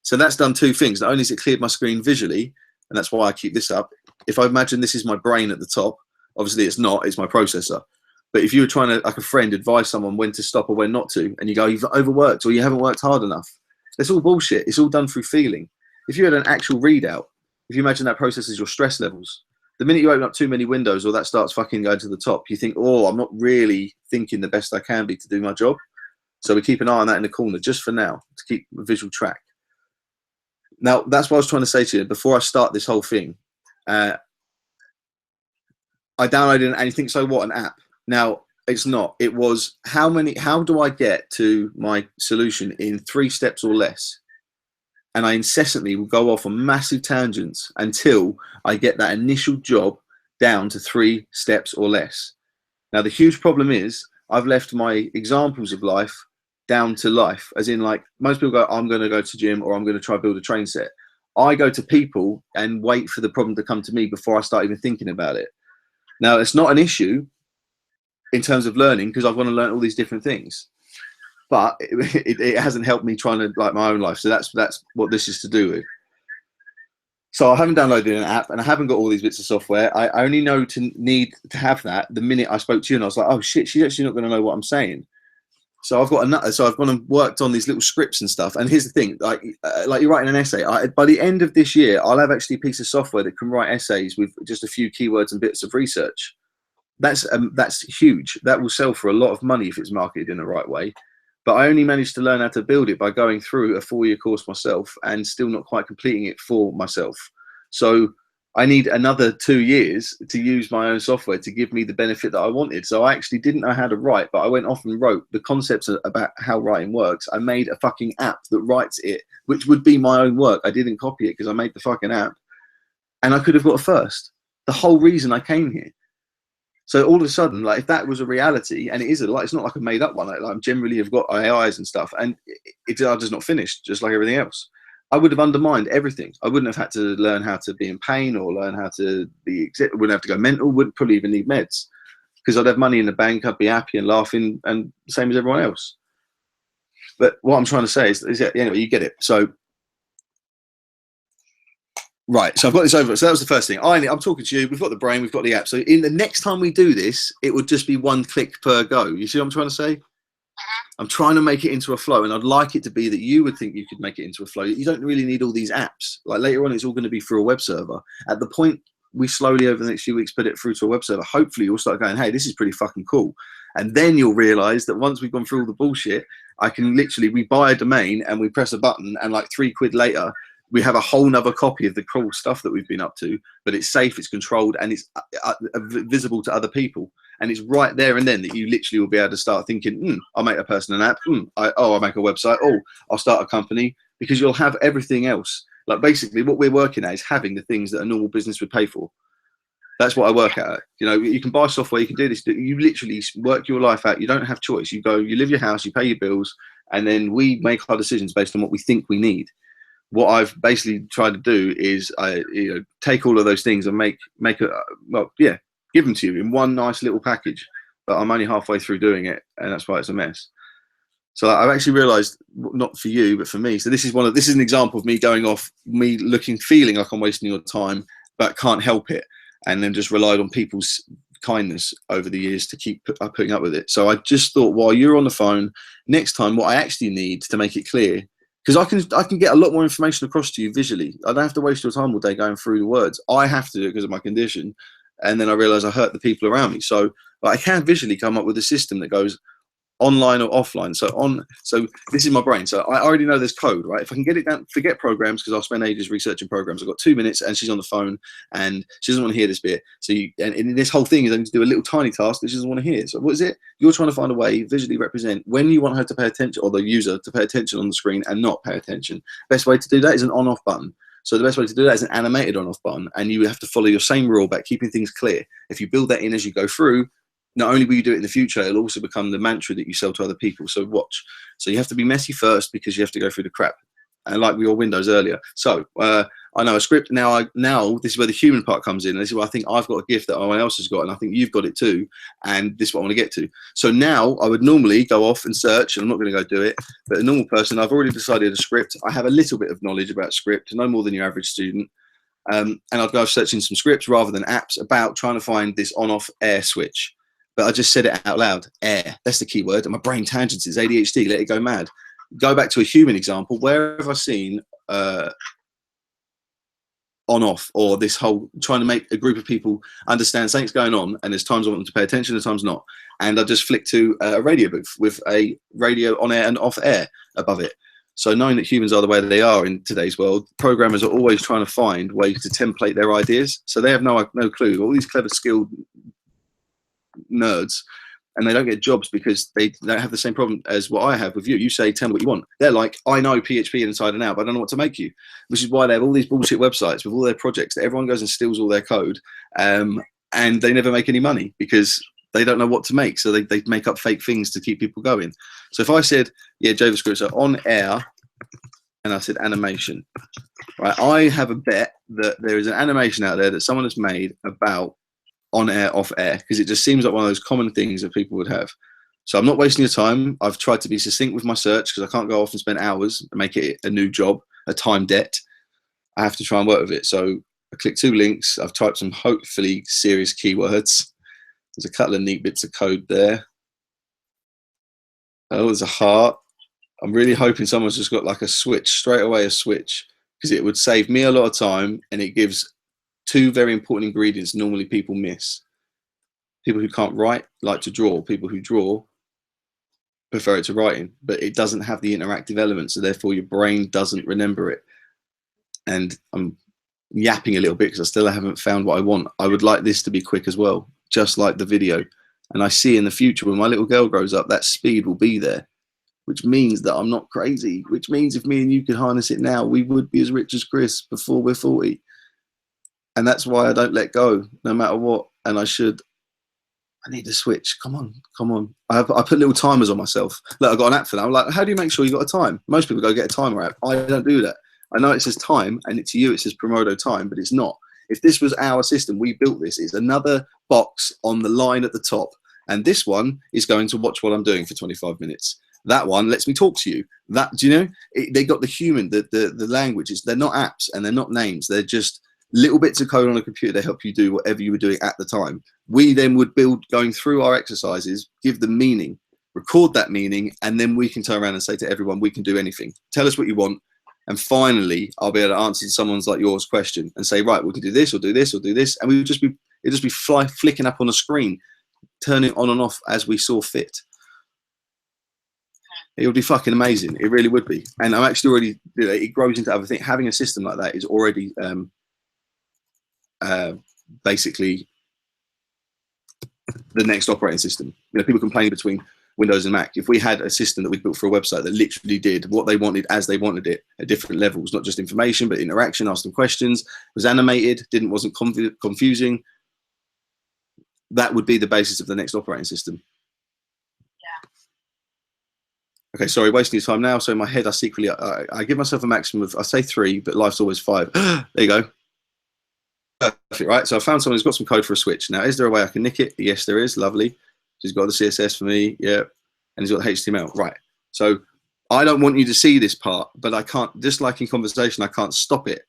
So that's done two things. Not only has it cleared my screen visually, and that's why I keep this up. If I imagine this is my brain at the top, obviously it's not, it's my processor. But if you were trying to, like a friend, advise someone when to stop or when not to, and you go, you've overworked or you haven't worked hard enough, that's all bullshit. It's all done through feeling. If you had an actual readout, if you imagine that processes your stress levels, the minute you open up too many windows or that starts fucking going to the top, you think, oh, I'm not really thinking the best I can be to do my job. So we keep an eye on that in the corner just for now to keep a visual track. Now, that's what I was trying to say to you before I start this whole thing. I downloaded and you think, so what, an app? Now, it's not. It was how do I get to my solution in 3 steps or less? And I incessantly will go off on massive tangents until I get that initial job down to 3 steps or less. Now, the huge problem is I've left my examples of life down to life, as in, like, most people go, I'm going to go to gym or I'm going to try build a train set. I go to people and wait for the problem to come to me before I start even thinking about it. Now, it's not an issue in terms of learning because I've want to learn all these different things, but it hasn't helped me trying to like my own life. So that's what this is to do with. So I haven't downloaded an app and I haven't got all these bits of software. I only know to need to have that the minute I spoke to you, and I was like, oh shit, she's actually not going to know what I'm saying. So I've got another. So I've gone and worked on these little scripts and stuff. And here's the thing: like you're writing an essay. By the end of this year, I'll have actually a piece of software that can write essays with just a few keywords and bits of research. That's huge. That will sell for a lot of money if it's marketed in the right way. but I only managed to learn how to build it by going through a 4-year course myself and still not quite completing it for myself. So I need another 2 years to use my own software to give me the benefit that I wanted. So I actually didn't know how to write, but I went off and wrote the concepts about how writing works. I made a fucking app that writes it, which would be my own work. I didn't copy it because I made the fucking app, and I could have got a first. The whole reason I came here. So all of a sudden, like, if that was a reality, and it is it's not like I made up one. Like, I generally have got AIs and stuff, and it's just not finished, just like everything else. I would have undermined everything. I wouldn't have had to learn how to be in pain or learn how to be. Wouldn't have to go mental. Wouldn't probably even need meds because I'd have money in the bank. I'd be happy and laughing, and same as everyone else. But what I'm trying to say is anyway, you get it. So. Right, so I've got this over. So that was the first thing. I'm talking to you. We've got the brain. We've got the app. So in the next time we do this, it would just be 1 click per go. You see what I'm trying to say? I'm trying to make it into a flow, and I'd like it to be that you would think you could make it into a flow. You don't really need all these apps. Like later on, it's all going to be through a web server. At the point we slowly over the next few weeks put it through to a web server, hopefully you'll start going, hey, this is pretty fucking cool. And then you'll realize that once we've gone through all the bullshit, we buy a domain and we press a button, and like £3 later, we have a whole nother copy of the cool stuff that we've been up to, but it's safe, it's controlled, and it's visible to other people. And it's right there and then that you literally will be able to start thinking, I'll make a person an app. I'll make a website. I'll start a company, because you'll have everything else. Like basically what we're working at is having the things that a normal business would pay for. That's what I work at. You know, you can buy software, you can do this. You literally work your life out. You don't have choice. You live your house, you pay your bills, and then we make our decisions based on what we think we need. What I've basically tried to do is take all of those things and give them to you in one nice little package. But I'm only halfway through doing it, and that's why it's a mess. So I've actually realised, not for you, but for me. So this is an example of me going off, feeling like I'm wasting your time, but can't help it, and then just relied on people's kindness over the years to keep putting up with it. So I just thought, while you're on the phone, next time, what I actually need to make it clear. Because I can get a lot more information across to you visually. I don't have to waste your time all day going through the words. I have to do it because of my condition. And then I realize I hurt the people around me. So I can visually come up with a system that goes online or offline. So this is my brain. So I already know there's code, right? If I can get it down, forget programs, because I'll spend ages researching programs. I've got 2 minutes and she's on the phone and she doesn't want to hear this bit. So and this whole thing is I need to do a little tiny task that she doesn't want to hear. So what is it? You're trying to find a way, visually represent when you want her to pay attention, or the user to pay attention on the screen and not pay attention. Best way to do that is an on-off button. So the best way to do that is an animated on-off button, and you have to follow your same rule about keeping things clear. If you build that in as you go through, not only will you do it in the future, it'll also become the mantra that you sell to other people. So watch. So you have to be messy first, because you have to go through the crap. And like your Windows earlier. So I know a script now. This is where the human part comes in. This is where I think I've got a gift that no one else has got, and I think you've got it too. And this is what I want to get to. So now I would normally go off and search, and I'm not going to go do it. But a normal person, I've already decided a script. I have a little bit of knowledge about script, no more than your average student. And I'd go searching some scripts rather than apps about trying to find this on-off air switch. But I just said it out loud. Air. That's the key word. And my brain tangents. It's ADHD. Let it go mad. Go back to a human example. Where have I seen on-off, or this whole trying to make a group of people understand something's going on, and there's times I want them to pay attention, and times not. And I just flick to a radio booth with a radio on air and off air above it. So knowing that humans are the way that they are in today's world, programmers are always trying to find ways to template their ideas. So they have no clue. All these clever, skilled nerds, and they don't get jobs because they don't have the same problem as what I have with you. You say, tell me what you want. They're like, I know PHP inside and out, but I don't know what to make you. Which is why they have all these bullshit websites with all their projects that everyone goes and steals all their code, and they never make any money because they don't know what to make. So they make up fake things to keep people going. So if I said, yeah, JavaScript, so on air, and I said animation, right? I have a bet that there is an animation out there that someone has made about on air, off air, because it just seems like one of those common things that people would have. So I'm not wasting your time. I've tried to be succinct with my search because I can't go off and spend hours and make it a new job, a time debt. I have to try and work with it. So I click 2 links. I've typed some hopefully serious keywords. There's a couple of neat bits of code there. Oh, there's a heart. I'm really hoping someone's just got like a switch, straight away a switch, because it would save me a lot of time, and it gives 2 very important ingredients normally people miss. People who can't write like to draw. People who draw prefer it to writing, but it doesn't have the interactive element, so therefore your brain doesn't remember it. And I'm yapping a little bit because I still haven't found what I want. I would like this to be quick as well, just like the video. And I see in the future when my little girl grows up, that speed will be there, which means that I'm not crazy, which means if me and you could harness it now, we would be as rich as Chris before we're 40. And that's why I don't let go, no matter what. And I need to switch. Come on. I put little timers on myself. Look, I've got an app for that. I'm like, how do you make sure you got a time? Most people go get a timer app. I don't do that. I know it says time, and to you it says Promodo time, but it's not. If this was our system, we built this. It's another box on the line at the top. And this one is going to watch what I'm doing for 25 minutes. That one lets me talk to you. That, do you know, they got the human, the language. They're not apps and they're not names. They're just little bits of code on a computer that help you do whatever you were doing at the time. We then would build, going through our exercises, give them meaning, record that meaning, and then we can turn around and say to everyone, we can do anything. Tell us what you want. And finally, I'll be able to answer someone's like yours question and say, right, we can do this or do this or do this. And we would just be, it'd just be flicking up on a screen, turning on and off as we saw fit. It would be fucking amazing. It really would be. And I'm actually already, you know, it grows into other things. Having a system like that is already basically the next operating system. You know, people complain between Windows and Mac. If we had a system that we built for a website that literally did what they wanted as they wanted it at different levels, not just information, but interaction, asked them questions, was animated, wasn't confusing, that would be the basis of the next operating system. Okay, sorry, wasting your time now. So in my head, I secretly, I give myself a maximum of, I say 3, but life's always 5. There you go. Perfect, right? So I found someone who's got some code for a switch. Now, is there a way I can nick it? Yes, there is. Lovely. He's got the CSS for me. Yeah. And he's got HTML. Right. So I don't want you to see this part, but I can't, just like in conversation, I can't stop it.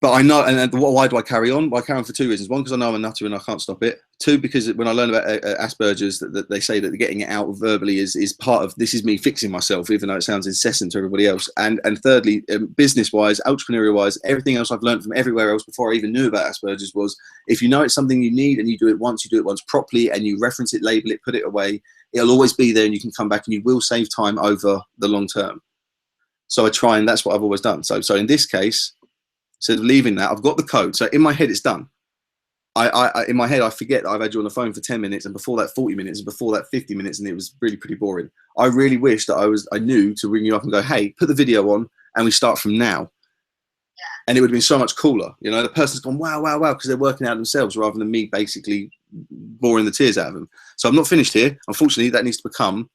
But I know, and why do I carry on? Well, I carry on for 2 reasons. 1, because I know I'm a nutter and I can't stop it. 2, because when I learn about Asperger's, that they say that getting it out verbally is part of, this is me fixing myself, even though it sounds incessant to everybody else. And thirdly, business-wise, entrepreneurial-wise, everything else I've learned from everywhere else before I even knew about Asperger's was, if you know it's something you need and you do it once properly, and you reference it, label it, put it away, it'll always be there and you can come back and you will save time over the long term. So I try, and that's what I've always done. So in this case, instead of leaving that, I've got the code. So in my head, it's done. In my head, I forget that I've had you on the phone for 10 minutes, and before that 40 minutes, and before that 50 minutes, and it was really pretty boring. I really wish that I knew to ring you up and go, hey, put the video on, and we start from now. Yeah. And it would have been so much cooler. You know, the person's gone, wow, wow, wow, because they're working out themselves rather than me basically boring the tears out of them. So I'm not finished here. Unfortunately, that needs to become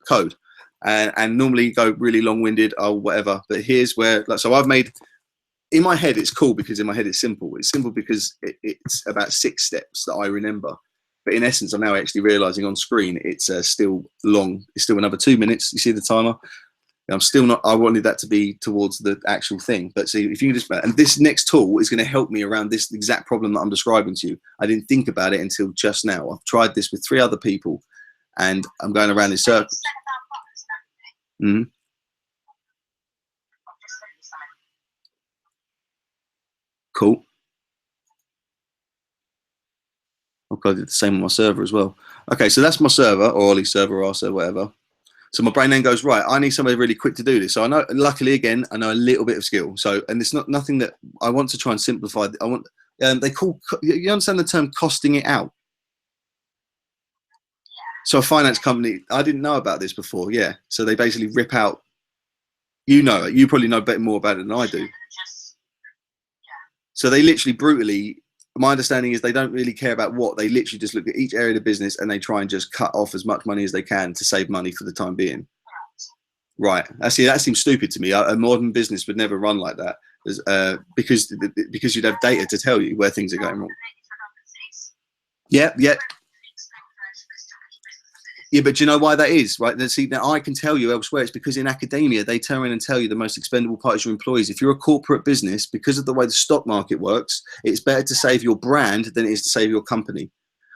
code. And normally go really long-winded or whatever. But here's where, like, so I've made, in my head, it's cool because in my head it's simple. It's simple because it's about 6 steps that I remember. But in essence, I'm now actually realizing on screen it's still long. It's still another 2 minutes. You see the timer? I'm still not, I wanted that to be towards the actual thing. But see, if you can just, and this next tool is going to help me around this exact problem that I'm describing to you. I didn't think about it until just now. I've tried this with 3 other people and I'm going around in circles. Mm-hmm. Cool. Okay, I did the same on my server as well. Okay, so that's my server, or Ollie's server, or our server, whatever. So my brain then goes, right, I need somebody really quick to do this. So I know, luckily, again, I know a little bit of skill. So, and it's not nothing that I want to try and simplify. I want, they call, you understand the term costing it out? So a finance company, I didn't know about this before, yeah. So they basically rip out, you know, you probably know a bit more about it than I do. So they literally brutally, my understanding is they don't really care about what, they literally just look at each area of the business and they try and just cut off as much money as they can to save money for the time being. Right. See, that seems stupid to me. A modern business would never run like that, because you'd have data to tell you where things are going wrong. Yeah, yeah. Yeah, but do you know why that is, right? See, now I can tell you elsewhere, it's because in academia, they turn around and tell you the most expendable part is your employees. If you're a corporate business, because of the way the stock market works, it's better to save your brand than it is to save your company,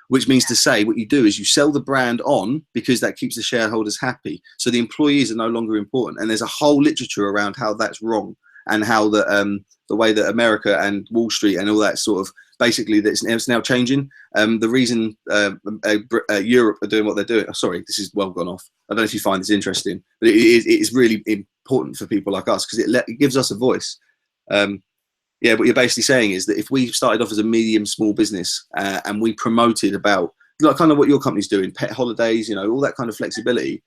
which means to say what you do is you sell the brand on because that keeps the shareholders happy. So the employees are no longer important. And there's a whole literature around how that's wrong. and how the way that America and Wall Street and all that sort of basically that it's now changing. The reason Europe are doing what they're doing. Oh, sorry, this is well gone off. I don't know if you find this interesting, but it is really important for people like us because it gives us a voice. Yeah, what you're basically saying is that if we started off as a medium small business and we promoted about like kind of what your company's doing, pet holidays, you know, all that kind of flexibility,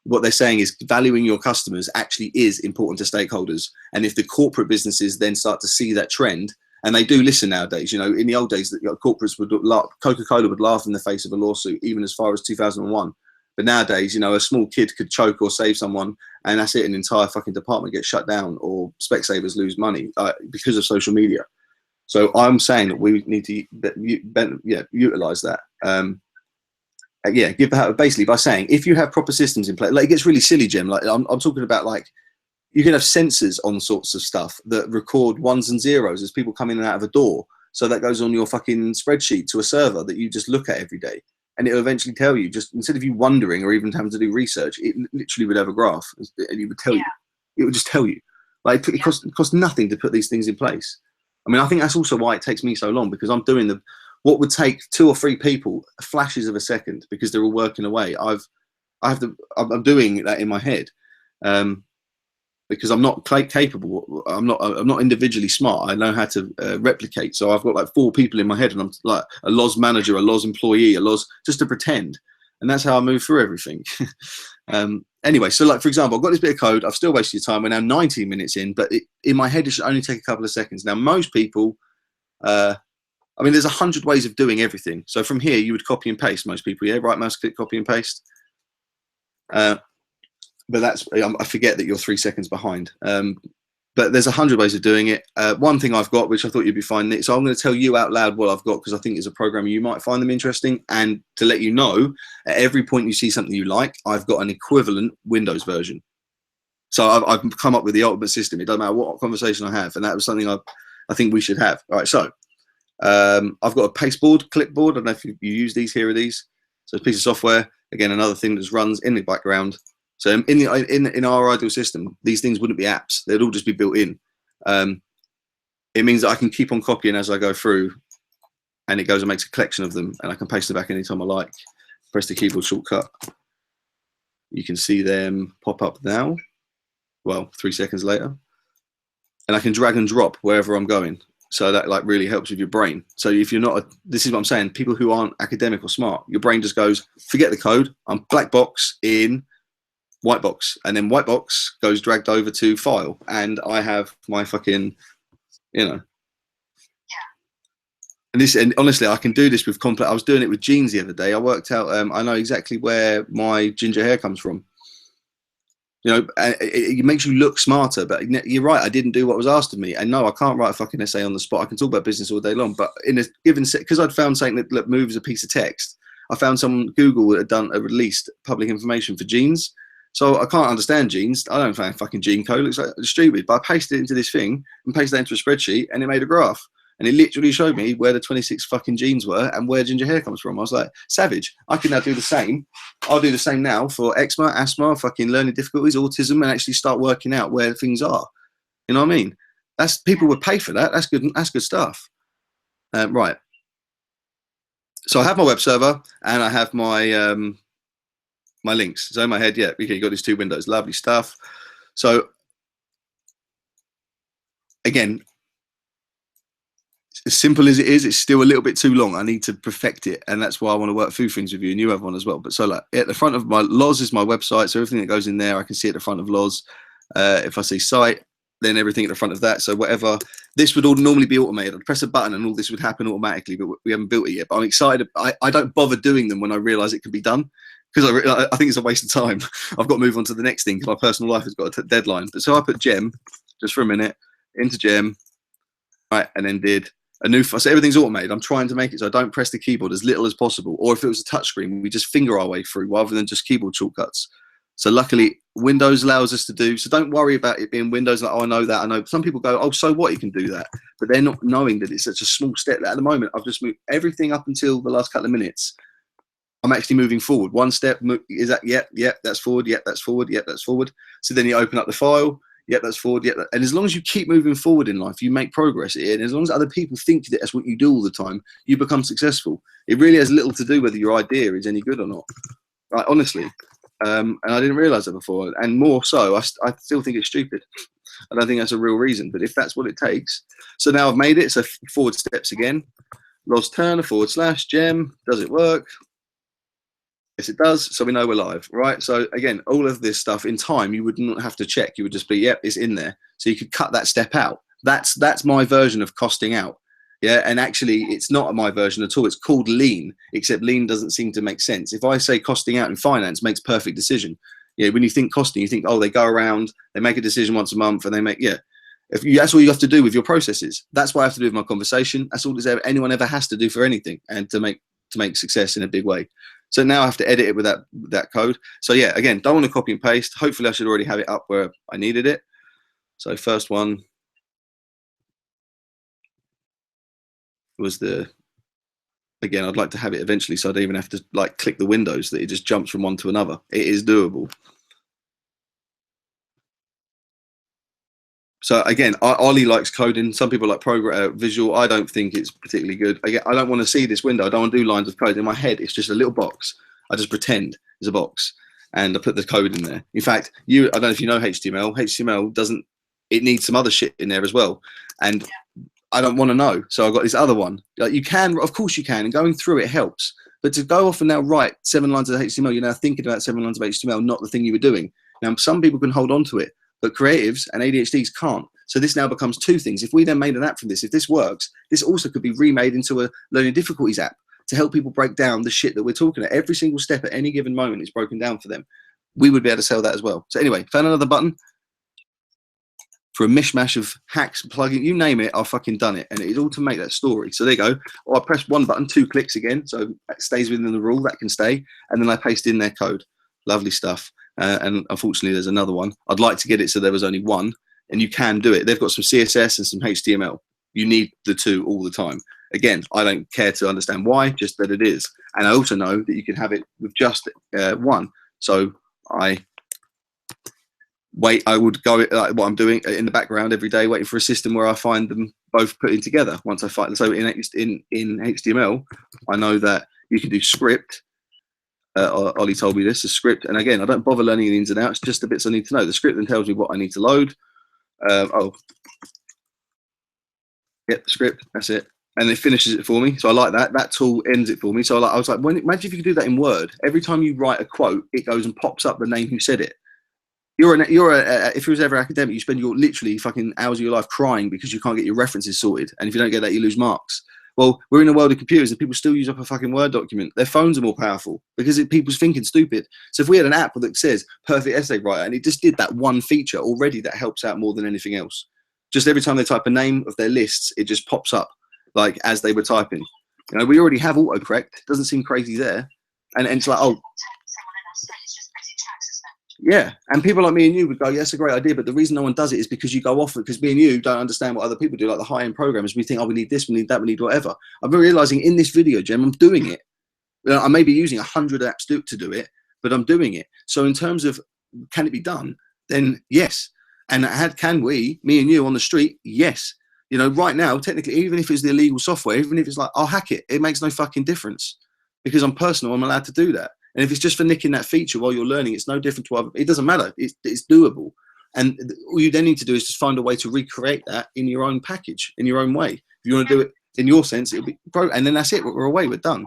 what they're saying is valuing your customers actually is important to stakeholders. And if the corporate businesses then start to see that trend, and they do listen nowadays, you know, in the old days, that corporates would laugh, Coca-Cola would laugh in the face of a lawsuit, even as far as 2001. But nowadays, you know, a small kid could choke or save someone, and that's it. An entire fucking department gets shut down, or Specsavers lose money because of social media. So I'm saying that we need to, utilize that. Give that basically by saying if you have proper systems in place. Like it gets really silly, Jim. Like I'm talking about like you can have sensors on sorts of stuff that record ones and zeros as people come in and out of a door. So that goes on your fucking spreadsheet to a server that you just look at every day. And it'll eventually tell you, just instead of you wondering or even having to do research, it literally would have a graph and it would tell you. It would just tell you. Like it costs nothing to put these things in place. I mean, I think that's also why it takes me so long, because I'm doing what would take 2 or 3 people flashes of a second because they're all working away. I'm doing that in my head. Because I'm not capable. I'm not individually smart. I know how to replicate. So I've got like 4 people in my head, and I'm like a LOS manager, a LOS employee, a LOS just to pretend, and that's how I move through everything. Anyway, so like for example, I've got this bit of code. I've still wasted your time. We're now 19 minutes in, but in my head it should only take a couple of seconds. Now most people, I mean, there's 100 ways of doing everything. So from here you would copy and paste. Most people, yeah, right mouse click, copy and paste. But that's, I forget that you're 3 seconds behind. But there's 100 ways of doing it. One thing I've got, which I thought you'd be finding, so I'm going to tell you out loud what I've got because I think as a programmer you might find them interesting. And to let you know, at every point you see something you like, I've got an equivalent Windows version. So I've come up with the ultimate system. It doesn't matter what conversation I have, and that was something I think we should have. All right, so I've got a pasteboard, clipboard. I don't know if you use these. Here are these. So it's a piece of software. Again, another thing that runs in the background. So in our ideal system, these things wouldn't be apps. They'd all just be built in. It means that I can keep on copying as I go through, and it goes and makes a collection of them, and I can paste them back anytime I like. Press the keyboard shortcut. You can see them pop up now. Well, 3 seconds later. And I can drag and drop wherever I'm going. So that like really helps with your brain. So if you're not, this is what I'm saying, people who aren't academic or smart, your brain just goes, forget the code. I'm black box in white box, and then white box goes dragged over to file, and I have my fucking, you know. And honestly, I can do this with complex. I was doing it with jeans the other day. I worked out. I know exactly where my ginger hair comes from. You know, it makes you look smarter. But you're right. I didn't do what was asked of me. And no, I can't write a fucking essay on the spot. I can talk about business all day long. But in a given set, because I'd found something that moves a piece of text, I found Google that had released public information for jeans. So I can't understand jeans. I don't find fucking gene code. It looks like stupid. But I pasted it into this thing and pasted that into a spreadsheet, and it made a graph. And it literally showed me where the 26 fucking genes were and where ginger hair comes from. I was like, savage. I can now do the same. I'll do the same now for eczema, asthma, fucking learning difficulties, autism, and actually start working out where things are. You know what I mean? People would pay for that. That's good. That's good stuff. Right. So I have my web server and I have my my links. So in my head, yeah, okay, you got these 2 windows, lovely stuff. So again, as simple as it is, it's still a little bit too long. I need to perfect it, and that's why I want to work through things with you, and you have one as well. But so like at the front of my LOS is my website, so everything that goes in there I can see at the front of LOS. If I see site, then everything at the front of that. So whatever, this would all normally be automated. I'd press a button and all this would happen automatically, but we haven't built it yet. But I'm excited. I don't bother doing them when I realize it can be done, because I think it's a waste of time. I've got to move on to the next thing because my personal life has got a deadline. But so I put gem, just for a minute, into gem, right, and then did a new, so everything's automated. I'm trying to make it so I don't press the keyboard as little as possible. Or if it was a touchscreen, we just finger our way through rather than just keyboard shortcuts. So luckily, Windows allows us to do, so don't worry about it being Windows, like, oh, I know that, I know. Some people go, oh, so what, you can do that. But they're not knowing that it's such a small step that at the moment, I've just moved everything up until the last couple of minutes. I'm actually moving forward. One step, is that, yep, that's forward, yep, that's forward, yep, that's forward. So then you open up the file, Yep, that's forward. Yep, and as long as you keep moving forward in life, you make progress. And as long as other people think that that's what you do all the time, you become successful. It really has little to do whether your idea is any good or not. Right, honestly. And I didn't realize that before. And more so, I still think it's stupid. I don't think that's a real reason. But if that's what it takes. So now I've made it. So forward steps again. Lost Turner, / gem. Does it work? Yes, it does. So we know we're live, right? So again, all of this stuff in time, you would not have to check. You would just be, yep, it's in there. So you could cut that step out. That's my version of costing out. Yeah, and actually, it's not my version at all. It's called lean, except lean doesn't seem to make sense. If I say costing out in finance makes perfect decision. Yeah, when you think costing, you think, oh, they go around, they make a decision once a month, and they make, yeah. That's all you have to do with your processes. That's what I have to do with my conversation. That's all anyone ever has to do for anything, and to make success in a big way. So now I have to edit it with that code. So yeah, again, don't want to copy and paste. Hopefully I should already have it up where I needed it. So first one was again, I'd like to have it eventually so I don't even have to like click the windows, that it just jumps from one to another. It is doable. So again, Ollie likes coding. Some people like visual. I don't think it's particularly good. Again, I don't want to see this window. I don't want to do lines of code. In my head, it's just a little box. I just pretend it's a box, and I put the code in there. In fact, I don't know if you know HTML. HTML doesn't. It needs some other shit in there as well, and I don't want to know. So I've got this other one. Like you can, of course you can, and going through it helps. But to go off and now write 7 lines of HTML, you're now thinking about 7 lines of HTML, not the thing you were doing. Now some people can hold on to it, but creatives and ADHDs can't. So this now becomes 2 things. If we then made an app from this, if this works, this also could be remade into a learning difficulties app to help people break down the shit that we're talking about. Every single step at any given moment is broken down for them. We would be able to sell that as well. So anyway, found another button for a mishmash of hacks, plugin, you name it, I've fucking done it. And it's all to make that story. So there you go. Or I press one button, 2 clicks again. So it stays within the rule, that can stay. And then I paste in their code. Lovely stuff. And unfortunately, there's another one. I'd like to get it so there was only one. And you can do it. They've got some CSS and some HTML. You need the 2 all the time. Again, I don't care to understand why, just that it is. And I also know that you can have it with just 1. So I would go like what I'm doing in the background every day, waiting for a system where I find them both putting together. Once I find, so in HTML, I know that you can do script. Ollie told me this, a script. And again, I don't bother learning the ins and outs, just the bits I need to know. The script then tells me what I need to load. Yep, script, that's it. And it finishes it for me. So I like that. That tool ends it for me. So I was like, imagine if you could do that in Word. Every time you write a quote, it goes and pops up the name who said it. If you was ever academic, you spend your literally fucking hours of your life crying because you can't get your references sorted. And if you don't get that, you lose marks. Well, we're in a world of computers and people still use up a fucking Word document. Their phones are more powerful because people's thinking stupid. So if we had an app that says perfect essay writer and it just did that one feature already, that helps out more than anything else. Just every time they type a name of their lists, it just pops up like as they were typing. You know, we already have autocorrect. Doesn't seem crazy there. And it's like, oh, yeah, and people like me and you would go, yeah, that's a great idea, but the reason no one does it is because you go off it, because me and you don't understand what other people do, like the high-end programmers. We think, oh, we need this, we need that, we need whatever. I'm realizing in this video, Jem, I'm doing it. You know, I may be using 100 apps to do it, but I'm doing it. So in terms of, can it be done? Then yes. And can we, me and you on the street? Yes. You know, right now, technically, even if it's the illegal software, even if it's like, I'll hack it, it makes no fucking difference because I'm personal, I'm allowed to do that. And if it's just for nicking that feature while you're learning, it's no different to other. It doesn't matter. It's doable. And all you then need to do is just find a way to recreate that in your own package, in your own way. If you want to do it in your sense, it'll be and then that's it. We're away. We're done.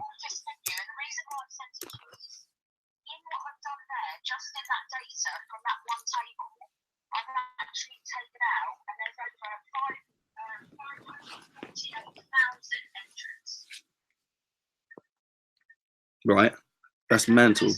Right. That's mental.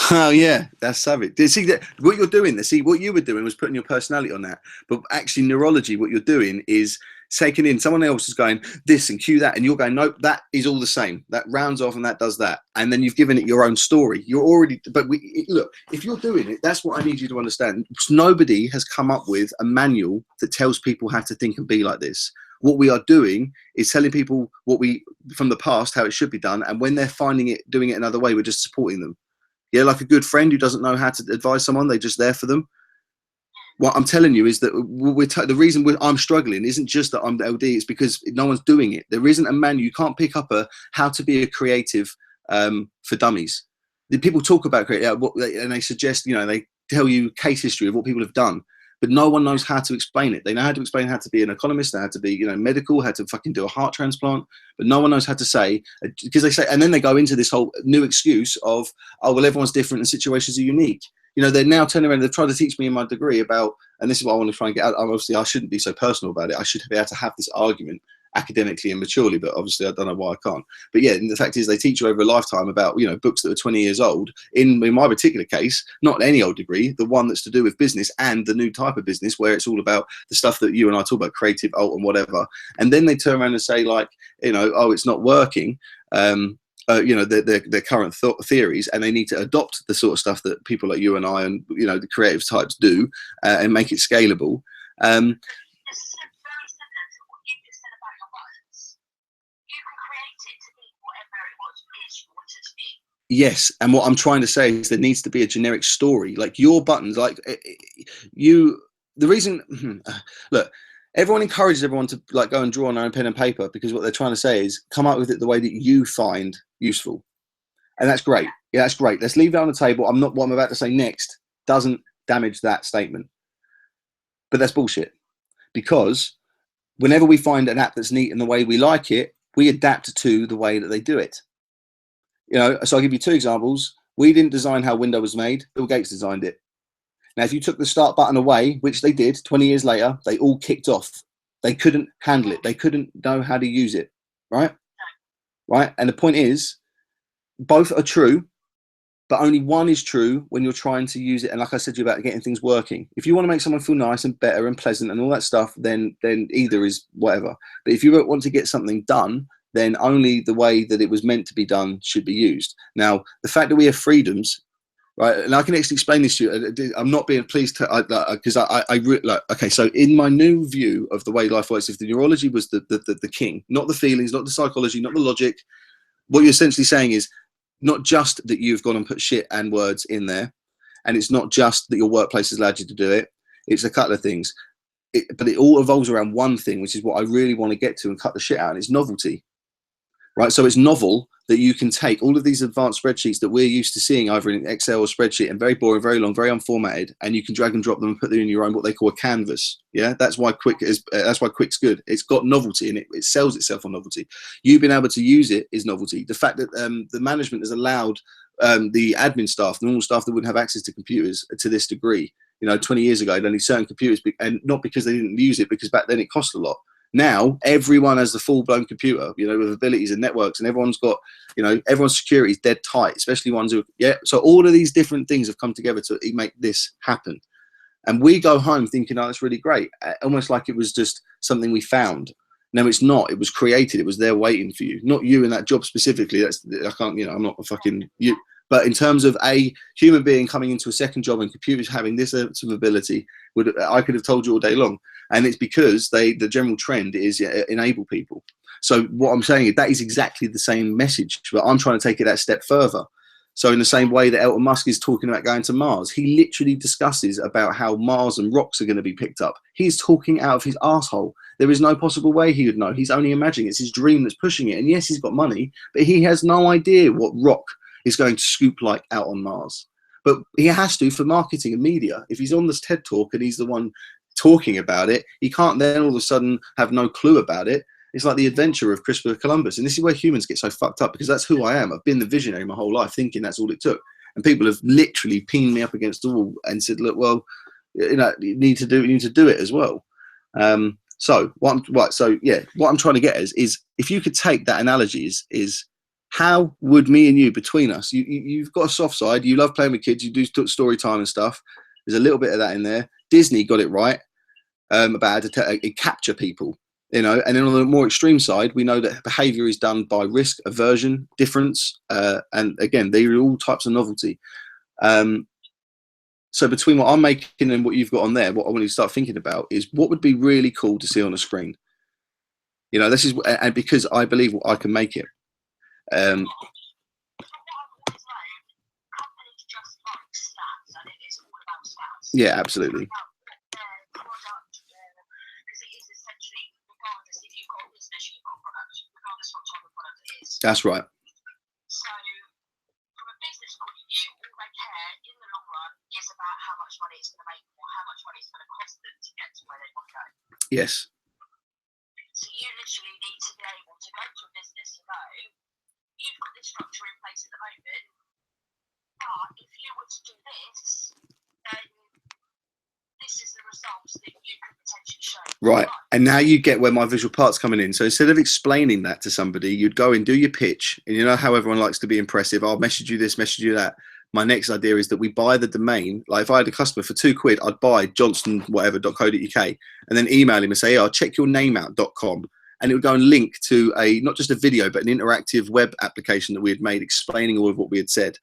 Oh yeah, that's savage. See that what you're doing? See what you were doing was putting your personality on that, but actually neurology, what you're doing is taking in someone else is going this and cue that, and you're going nope, that is all the same. That rounds off and that does that, and then you've given it your own story. You're already, but look, if you're doing it, that's what I need you to understand. Nobody has come up with a manual that tells people how to think and be like this. What we are doing is telling people what we from the past how it should be done, and when they're finding it doing it another way, we're just supporting them. Yeah, like a good friend who doesn't know how to advise someone, they're just there for them. What I'm telling you is that the reason I'm struggling isn't just that I'm the LD, it's because no one's doing it. There isn't a manual. You can't pick up a how to be a creative for dummies. The people talk about creative and they suggest, you know, they tell you case history of what people have done, but no one knows how to explain it. They know how to explain how to be an economist, how to be, you know, medical, how to fucking do a heart transplant, but no one knows how to say, because they say, and then they go into this whole new excuse of, oh, well, everyone's different and situations are unique. You know, they're now turning around, they've tried to teach me in my degree about, and this is what I want to try and get out. Obviously, I shouldn't be so personal about it. I should be able to have this argument academically and maturely, but obviously I don't know why I can't. But yeah, and the fact is they teach you over a lifetime about, you know, books that are 20 years old. In my particular case, not any old degree, the one that's to do with business and the new type of business where it's all about the stuff that you and I talk about, creative, alt and whatever. And then they turn around and say like, you know, oh, it's not working. You know, their current theories, and they need to adopt the sort of stuff that people like you and I and, you know, the creative types do and make it scalable. Yes, and what I'm trying to say is there needs to be a generic story, like your buttons, like you. The reason, look, everyone encourages everyone to like go and draw on their own pen and paper because what they're trying to say is come up with it the way that you find useful, and that's great. Yeah, that's great. Let's leave that on the table. What I'm about to say next doesn't damage that statement, but that's bullshit because whenever we find an app that's neat in the way we like it, we adapt to the way that they do it. You know, so I'll give you two examples. We didn't design how Windows was made. Bill Gates designed it. Now, if you took the start button away, which they did 20 years later, they all kicked off. They couldn't handle it. They couldn't know how to use it, right? Right? And the point is, both are true, but only one is true when you're trying to use it. And like I said to you about getting things working. If you want to make someone feel nice and better and pleasant and all that stuff, then either is whatever. But if you want to get something done, then only the way that it was meant to be done should be used. Now, the fact that we have freedoms, right? And I can actually explain this to you. I'm not being pleased to, because okay, so in my new view of the way life works, if the neurology was the king, not the feelings, not the psychology, not the logic, what you're essentially saying is not just that you've gone and put shit and words in there, and it's not just that your workplace has allowed you to do it, it's a couple of things. But it all evolves around one thing, which is what I really want to get to and cut the shit out, and it's novelty. Right, so it's novel that you can take all of these advanced spreadsheets that we're used to seeing either in Excel or spreadsheet and very boring, very long, very unformatted, and you can drag and drop them and put them in your own what they call a canvas. Yeah, that's why Quick is. That's why Quick's good. It's got novelty in it. It sells itself on novelty. You being able to use it is novelty. The fact that the management has allowed the admin staff, the normal staff that wouldn't have access to computers to this degree. You know, 20 years ago, only certain computers, and not because they didn't use it, because back then it cost a lot. Now everyone has the full-blown computer, you know, with abilities and networks, and everyone's got, you know, everyone's security is dead tight, especially ones who, yeah. So all of these different things have come together to make this happen, and we go home thinking, oh, that's really great, almost like it was just something we found. No, it's not. It was created. It was there waiting for you, not you in that job specifically. That's I can't, you know, I'm not a fucking you. But in terms of a human being coming into a second job and computers having this sort of ability, I could have told you all day long. And it's because the general trend is enable people. So what I'm saying is that is exactly the same message, but I'm trying to take it that step further. So in the same way that Elon Musk is talking about going to Mars, he literally discusses about how Mars and rocks are going to be picked up. He's talking out of his asshole. There is no possible way he would know. He's only imagining. It's his dream that's pushing it. And yes, he's got money, but he has no idea what rock is going to scoop like out on Mars. But he has to for marketing and media. If he's on this TED talk and he's the one talking about it, he can't then all of a sudden have no clue about it. It's like the adventure of Christopher Columbus. And this is where humans get so fucked up, because that's who I am. I've been the visionary my whole life, thinking that's all it took. And people have literally pinned me up against the wall and said, look, well, you know, you need to do it as well. So what I'm trying to get is if you could take that analogy is how would me and you, between us, you've got a soft side, you love playing with kids, you do story time and stuff. There's a little bit of that in there. Disney got it right about how to capture people, you know. And then on the more extreme side, we know that behavior is done by risk, aversion, difference, and again, they are all types of novelty. So between what I'm making and what you've got on there, what I want you to start thinking about is what would be really cool to see on a screen. You know, this is, and because I believe I can make it. From what I've always known, companies just like stats, and it is all about stats. Yeah, absolutely. It's about their product, because it is essentially, regardless if you've got a business, you've got products, regardless what type of product it is. That's right. So, from a business point of view, all they care in the long run is about how much money it's going to make or how much money it's going to cost them to get to where they want to go. Yes. So you literally need to be able to go to a business and know you've got this structure in place at the moment, but if you were to do this, then this is the results that you could potentially show. Right. And now you get where my visual part's coming in. So instead of explaining that to somebody, you'd go and do your pitch. And you know how everyone likes to be impressive. I'll message you this, message you that. My next idea is that we buy the domain. Like if I had a customer for £2, I'd buy johnstonwhatever.co.uk and then email him and say, I'll check your name out.com. And it would go and link to a, not just a video, but an interactive web application that we had made explaining all of what we had said.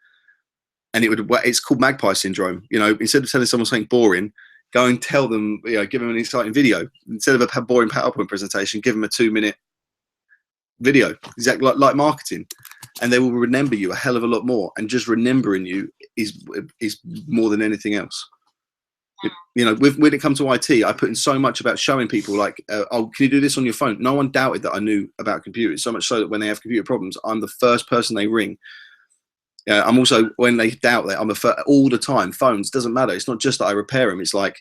And it would, it's called Magpie Syndrome. You know, instead of telling someone something boring, go and tell them, you know, give them an exciting video. Instead of a boring PowerPoint presentation, give them a 2-minute video, exactly like marketing. And they will remember you a hell of a lot more. And just remembering you is more than anything else. You know, when it comes to IT, I put in so much about showing people like, oh, can you do this on your phone? No one doubted that I knew about computers, so much so that when they have computer problems, I'm the first person they ring. I'm also, when they doubt that, I'm all the time. Phones, doesn't matter. It's not just that I repair them. It's like,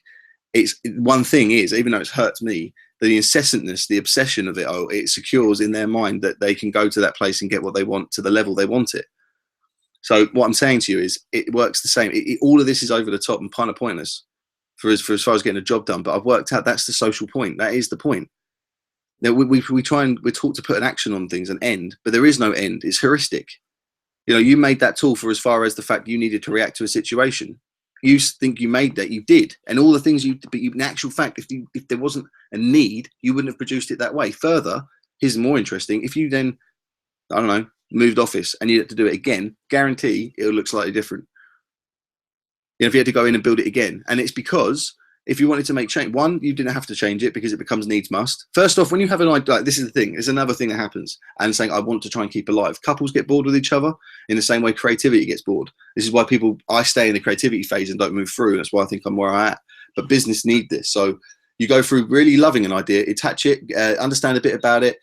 it's one thing is, even though it's hurt me, the incessantness, the obsession of it, it secures in their mind that they can go to that place and get what they want to the level they want it. So what I'm saying to you is, it works the same. All of this is over the top and kind of pointless for as far as getting a job done. But I've worked out that's the social point. That is the point. Now we try and we're taught to put an action on things, an end, but there is no end. It's heuristic. You know, you made that tool for as far as the fact you needed to react to a situation. You think you made that, you did, and all the things but in actual fact, if there wasn't a need, you wouldn't have produced it that way. Further, here's more interesting. If you then, I don't know, moved office and you had to do it again, guarantee it'll look slightly different. You know, if you had to go in and build it again, and it's because if you wanted to make change, one, you didn't have to change it because it becomes needs must. First off, when you have an idea, like, this is the thing, there's another thing that happens, and saying, I want to try and keep alive. Couples get bored with each other in the same way creativity gets bored. This is why I stay in the creativity phase and don't move through. That's why I think I'm where I'm at. But business need this. So you go through really loving an idea, attach it, understand a bit about it,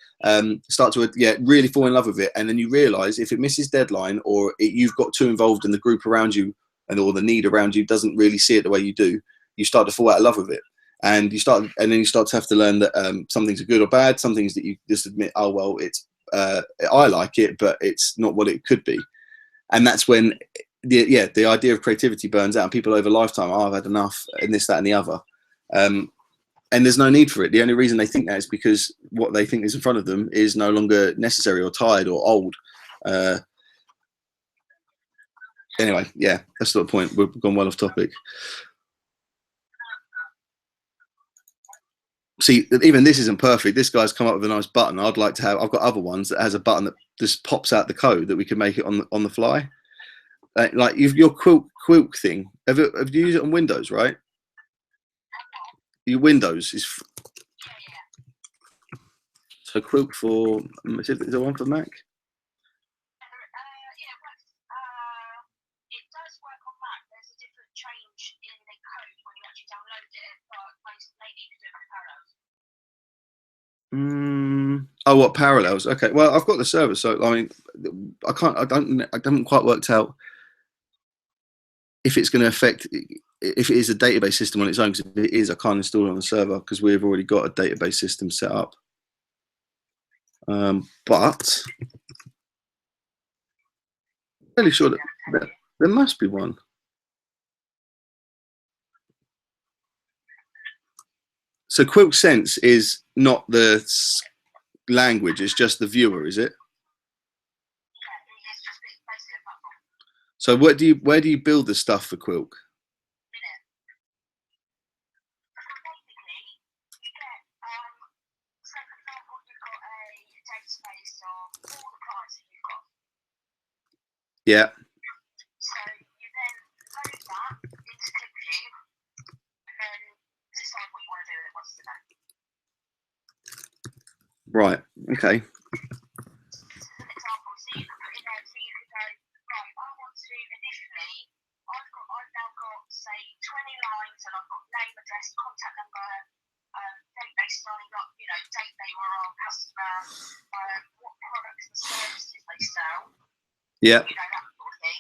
start to really fall in love with it. And then you realize if it misses deadline or you've got too involved in the group around you or the need around you doesn't really see it the way you do, you start to fall out of love with it, and then you start to have to learn that some things are good or bad. Some things that you just admit, oh well, it's I like it, but it's not what it could be, and that's when the idea of creativity burns out. And people over lifetime, I've had enough, and this, that, and the other, and there's no need for it. The only reason they think that is because what they think is in front of them is no longer necessary or tired or old. Anyway, yeah, that's not the point. We've gone well off topic. See, even this isn't perfect. This guy's come up with a nice button. I'd like to have. I've got other ones that has a button that just pops out the code that we can make it on the fly. Like your Quilk thing. Have you used it on Windows, right? Your Windows is. So Quilk for is there one for Mac? Oh, what Parallels? Okay, well, I've got the server, so I mean, I haven't quite worked out if it's going to affect if it is a database system on its own. Because if it is, I can't install it on the server because we've already got a database system set up. But I'm really sure that there must be one. So Quilk Sense is not the language, it's just the viewer, is it? So where do you build the stuff for Quilk? Yeah. So you then load that into ClickView and then decide what you want to do with it once it's done. Right. Okay. An example, so you could put in there, so you could go, right, I want to initially, I've now got, say, 20 lines, and I've got name, address, contact number, date they signed up, you know, date they were our customer, what products and services they sell, Yeah. you know, that sort of thing.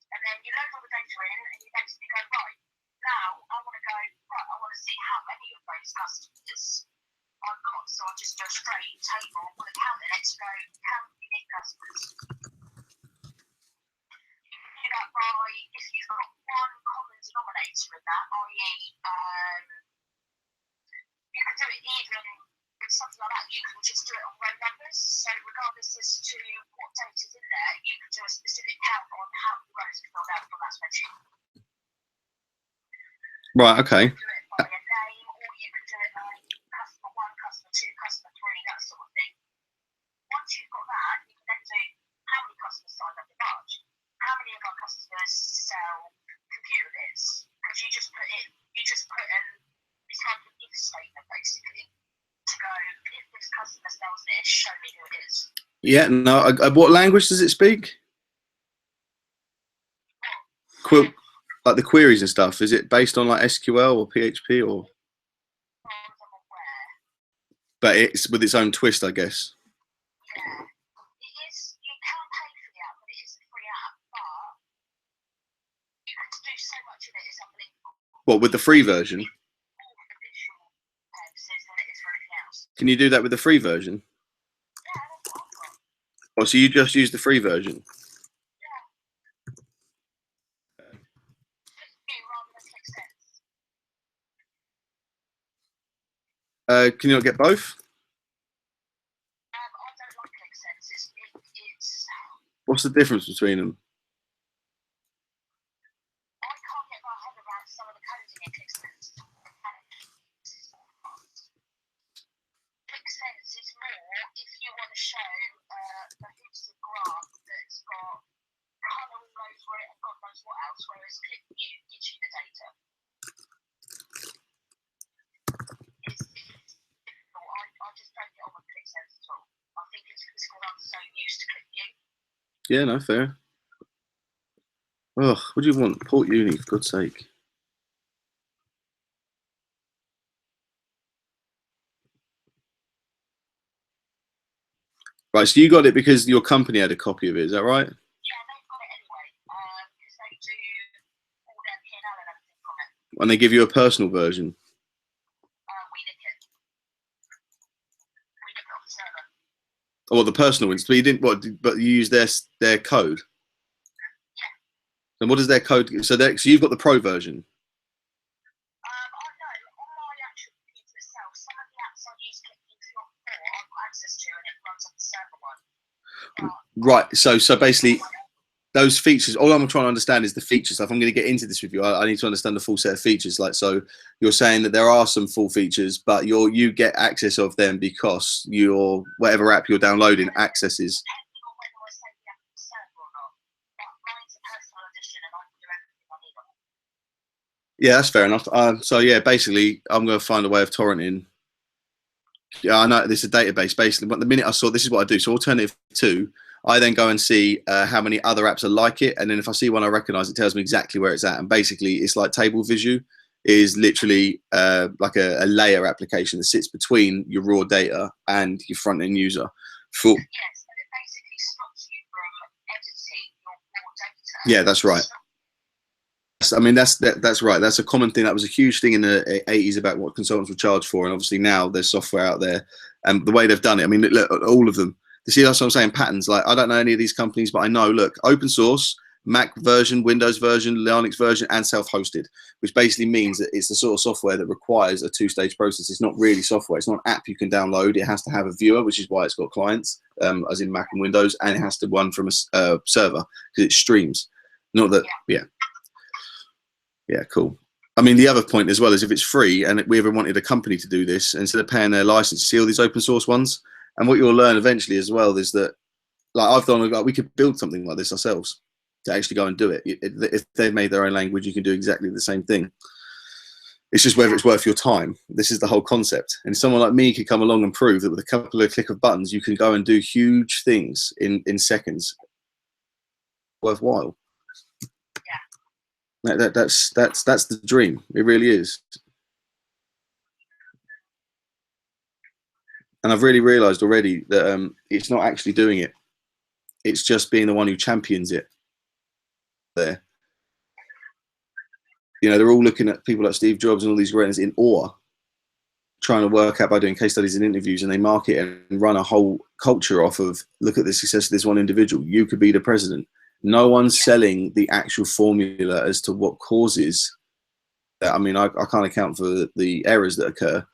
And then you load all the data in, and you basically go, right, now I want to go, right, I want to see how many of those customers I've got. So I'll just do a straight table with a count in it to go, count unique customers. You can do that by, if you've got one common denominator in that, i.e., you can do it even with something like that. You can just do it on row numbers. So regardless as to what data's in there, you can do a specific count on how many rows are filled out from that spreadsheet. Right. Okay. You can do it by a name, or you can do it by customer 1, customer 2, customer 3, that sort of thing. Once you've got that, you can then do how many customers signed up in March. How many of our customers sell computer bits? Because you just put in, it's like an if statement basically to go, if this customer sells this, show me who it is. Yeah. No. What language does it speak? Like the queries and stuff. Is it based on like SQL or PHP or? But it's with its own twist, I guess. Yeah, it is. You can pay for the app, but it is a free app. But you can do so much of it. It's unbelievable. What, with the free version? More for visual purposes than it is for anything else. Can you do that with the free version? Yeah, that's what I've got. Oh, so you just use the free version? Just do rather than ClickSense. Can you not get both? I don't like ClickSense. It's. What's the difference between them? I can't get my head around some of the coding in ClickSense. ClickSense is more if you want to show the hoops of graph that's got colour all over it and God knows what else, whereas ClickView gives you the data. It's difficult. I just don't get on with ClickSense at all. I think it's because I'm so used to ClickView. Yeah, no, fair. Ugh, what do you want? Port Uni, for God's sake. Right, so you got it because your company had a copy of it, is that right? Yeah, they've got it anyway, because they do all their P&L and everything from it. And they give you a personal version. We nick it. We nick it off the server. Oh, the personal ones. But you didn't. What? But you use their code. Yeah. And what is their code? So you've got the pro version. I know on my actual computer itself, some of the apps I use ClickView for, I've got access to, and it runs off the server one. Right. So basically, those features. All I'm trying to understand is the features. If I'm going to get into this with you, I need to understand the full set of features. Like, so you're saying that there are some full features, but you get access of them because your whatever app you're downloading accesses. Depending on whether I save the app on the server or not. But mine's a personal edition, and I can do everything I need on it. Yeah, that's fair enough. So yeah, basically, I'm going to find a way of torrenting. Yeah, I know this is a database. Basically, but the minute I saw this is what I do. So alternative 2, I then go and see how many other apps are like it, and then if I see one I recognise, it tells me exactly where it's at. And basically, it's like Table Visu is literally like a layer application that sits between your raw data and your front end user. For Yes, and it basically stops you from editing your raw data. yeah, that's right. I mean, that's right. That's a common thing. That was a huge thing in the 80s about what consultants would charge for, and obviously now there's software out there, and the way they've done it. I mean, look, all of them. You see, that's what I'm saying. Patterns. Like, I don't know any of these companies, but I know. Look, open source, Mac version, Windows version, Linux version, and self-hosted, which basically means that it's the sort of software that requires a 2-stage process. It's not really software. It's not an app you can download. It has to have a viewer, which is why it's got clients, as in Mac and Windows, and it has to run from a server because it streams. Not that, yeah. Yeah, cool. I mean, the other point as well is if it's free and we ever wanted a company to do this, instead of paying their license, you see all these open source ones. And what you'll learn eventually as well is that, like I've done, like we could build something like this ourselves to actually go and do it. If they've made their own language, you can do exactly the same thing. It's just whether it's worth your time. This is the whole concept. And someone like me could come along and prove that with a couple of click of buttons, you can go and do huge things in seconds. Worthwhile. That's the dream. It really is. And I've really realised already that it's not actually doing it. It's just being the one who champions it. There. You know, they're all looking at people like Steve Jobs and all these greats in awe, trying to work out by doing case studies and interviews, and they market and run a whole culture off of, look at the success of this one individual. You could be the president. No one's selling the actual formula as to what causes that. I mean, I can't account for the errors that occur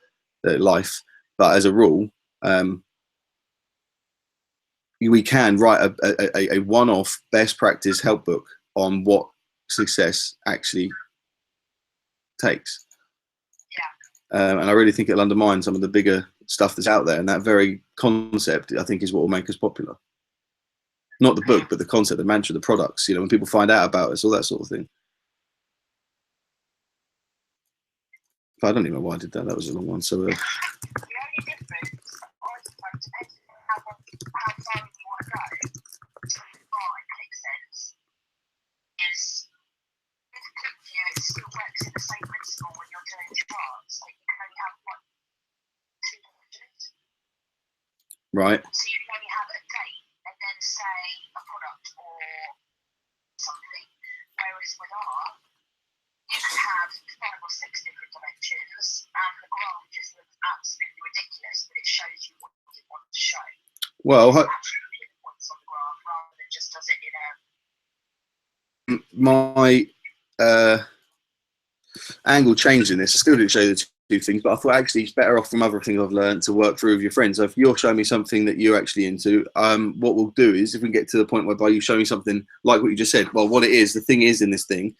in life, but as a rule, we can write a one-off best practice help book on what success actually takes. And I really think it'll undermine some of the bigger stuff that's out there, and that very concept, I think, is what will make us popular. Not the book, but the concept, the mantra, the products. You know, when people find out about us, all that sort of thing. But I don't even know why I did that. That was a long one. So. The only difference, I suppose, depending on how far you want to go to buy ClickSense, is with ClickView, it still works in the same principle when you're doing charts, that you can only have one, 2 images. Right. So you can only have a date and then say a product or something. Whereas with art, you can have 5 or 6 different dimensions, and the graph just looks absolutely ridiculous, but it shows you what you want to show. Well, It actually pinpoints on the graph rather than just does it in a. My angle changed in this. I still didn't show you the two things, but I thought actually it's better off from other things I've learned to work through with your friends. So if you're showing me something that you're actually into, what we'll do is, if we can get to the point whereby you show me something like what you just said, well, what it is, the thing is in this thing,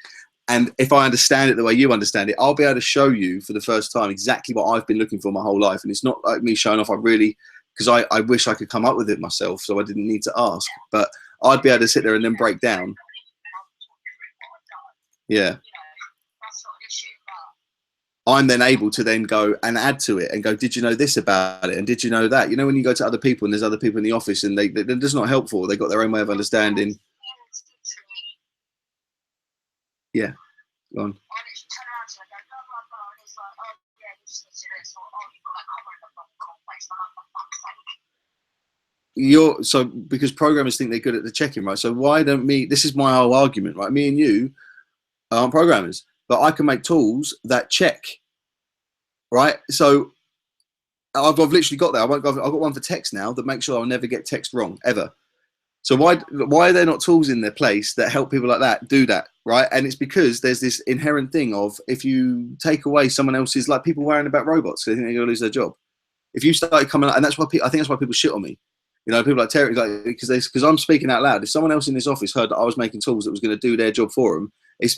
and if I understand it the way you understand it, I'll be able to show you for the first time exactly what I've been looking for my whole life. And it's not like me showing off. Because I wish I could come up with it myself, so I didn't need to ask. But I'd be able to sit there and then break down. Yeah. I'm then able to then go and add to it and go, did you know this about it? And did you know that? You know, when you go to other people and there's other people in the office and they're just not helpful. They've got their own way of understanding. Yeah. Go on. Because programmers think they're good at the checking, right? So why don't this is my whole argument, right? Me and you aren't programmers, but I can make tools that check, right? So I've literally got that. I've got one for text now that makes sure I'll never get text wrong ever. So why are there not tools in their place that help people like that do that, right? And it's because there's this inherent thing of, if you take away someone else's, like people worrying about robots, they think they're going to lose their job. If you start coming out, and that's why I think that's why people shit on me. You know, people like Terry, like, because I'm speaking out loud. If someone else in this office heard that I was making tools that was going to do their job for them,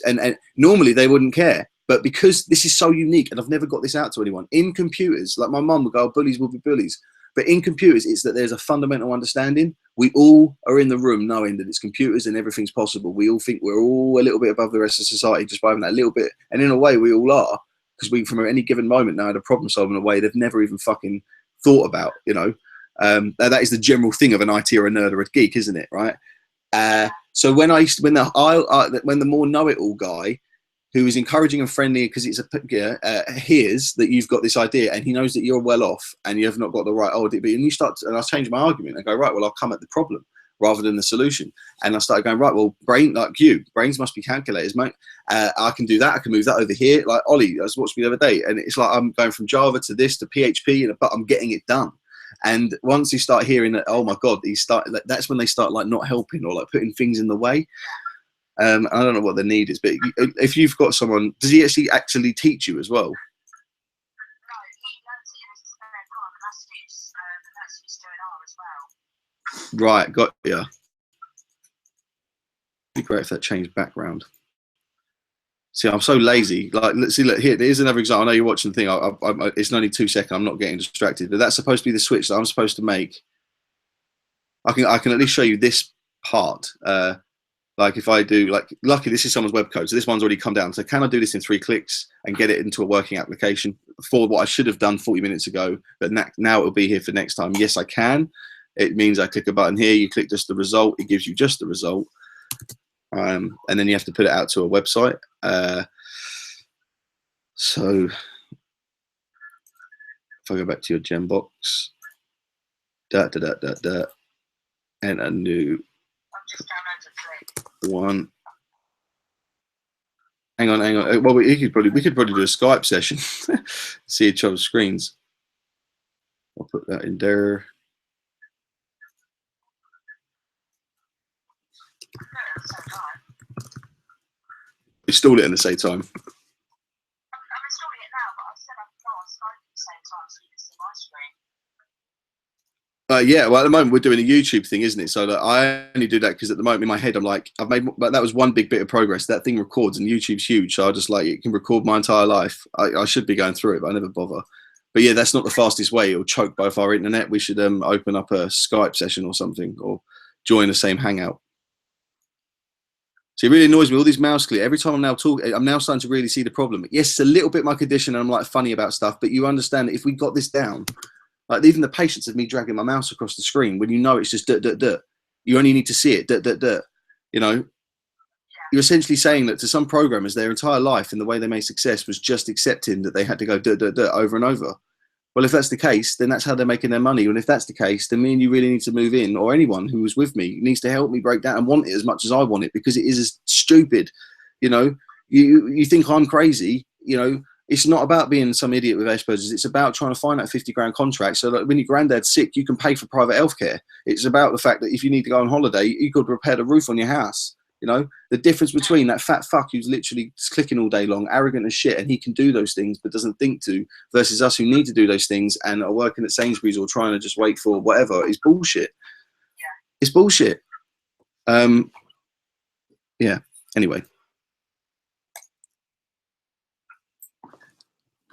and normally they wouldn't care. But because this is so unique, and I've never got this out to anyone, in computers, like my mum would go, bullies will be bullies. But in computers, it's that there's a fundamental understanding. We all are in the room knowing that it's computers and everything's possible. We all think we're all a little bit above the rest of society just by having that little bit. And in a way, we all are. Because we, from any given moment now, had a problem solving in a way they've never even fucking thought about, you know. That is the general thing of an IT or a nerd or a geek, isn't it, right? So when the more know-it-all guy, who is encouraging and friendly because it's hears that you've got this idea and he knows that you're well off and you have not got the right and I change my argument and go, right, well, I'll come at the problem rather than the solution. And I started going, right, well, brains must be calculators, mate. I can do that. I can move that over here. Like Ollie, I was watching the other day, and it's like I'm going from Java to this to PHP, but I'm getting it done. And once you start hearing that, oh my God, that's when they start like not helping or like putting things in the way. I don't know what the need is, but if you've got someone, does he actually teach you as well? No, he learns it in his spare time, and that's who's doing art as well. Right, got ya. It'd be great if that changed background. See, I'm so lazy. Like, let's see. Look, here's another example. I know you're watching the thing. It's only 2 seconds. I'm not getting distracted. But that's supposed to be the switch that I'm supposed to make. I can at least show you this part. Like if I do, like, luckily this is someone's web code, so this one's already come down. So can I do this in 3 clicks and get it into a working application for what I should have done 40 minutes ago, but now it'll be here for next time? Yes, I can. It means I click a button here, you click just the result, it gives you just the result. And then you have to put it out to a website. So if I go back to your Gembox, and a new one. Hang on. Well, we could probably do a Skype session, see each other's screens. I'll put that in there. Install it in the same time. I'm installing it now, but I've set up a Skype at the same time so you can see my screen. Yeah, well, at the moment we're doing a YouTube thing, isn't it? So that I only do that because at the moment in my head I'm like, I've made, but that was one big bit of progress. That thing records, and YouTube's huge, so I just like, it can record my entire life. I should be going through it, but I never bother. But yeah, that's not the fastest way. It'll choke both our internet. We should open up a Skype session or something, or join the same Hangout. So it really annoys me, all these mouse clicks. Every time I'm now talking, I'm now starting to really see the problem. Yes, it's a little bit my condition, and I'm like funny about stuff, but you understand that if we got this down, like even the patience of me dragging my mouse across the screen, when you know it's just you only need to see it, you know, you're essentially saying that to some programmers, their entire life and the way they made success was just accepting that they had to go over and over. Well, if that's the case, then that's how they're making their money. And if that's the case, then me and you really need to move in, or anyone who was with me needs to help me break down and want it as much as I want it, because it is as stupid. You know, you think I'm crazy, you know, it's not about being some idiot with Asperger's. It's about trying to find that 50 grand contract so that when your granddad's sick, you can pay for private healthcare. It's about the fact that if you need to go on holiday, you could repair the roof on your house. You know, the difference between that fat fuck who's literally just clicking all day long, arrogant as shit, and he can do those things but doesn't think to, versus us who need to do those things and are working at Sainsbury's or trying to just wait for whatever, is bullshit. Yeah. It's bullshit. Yeah. Anyway.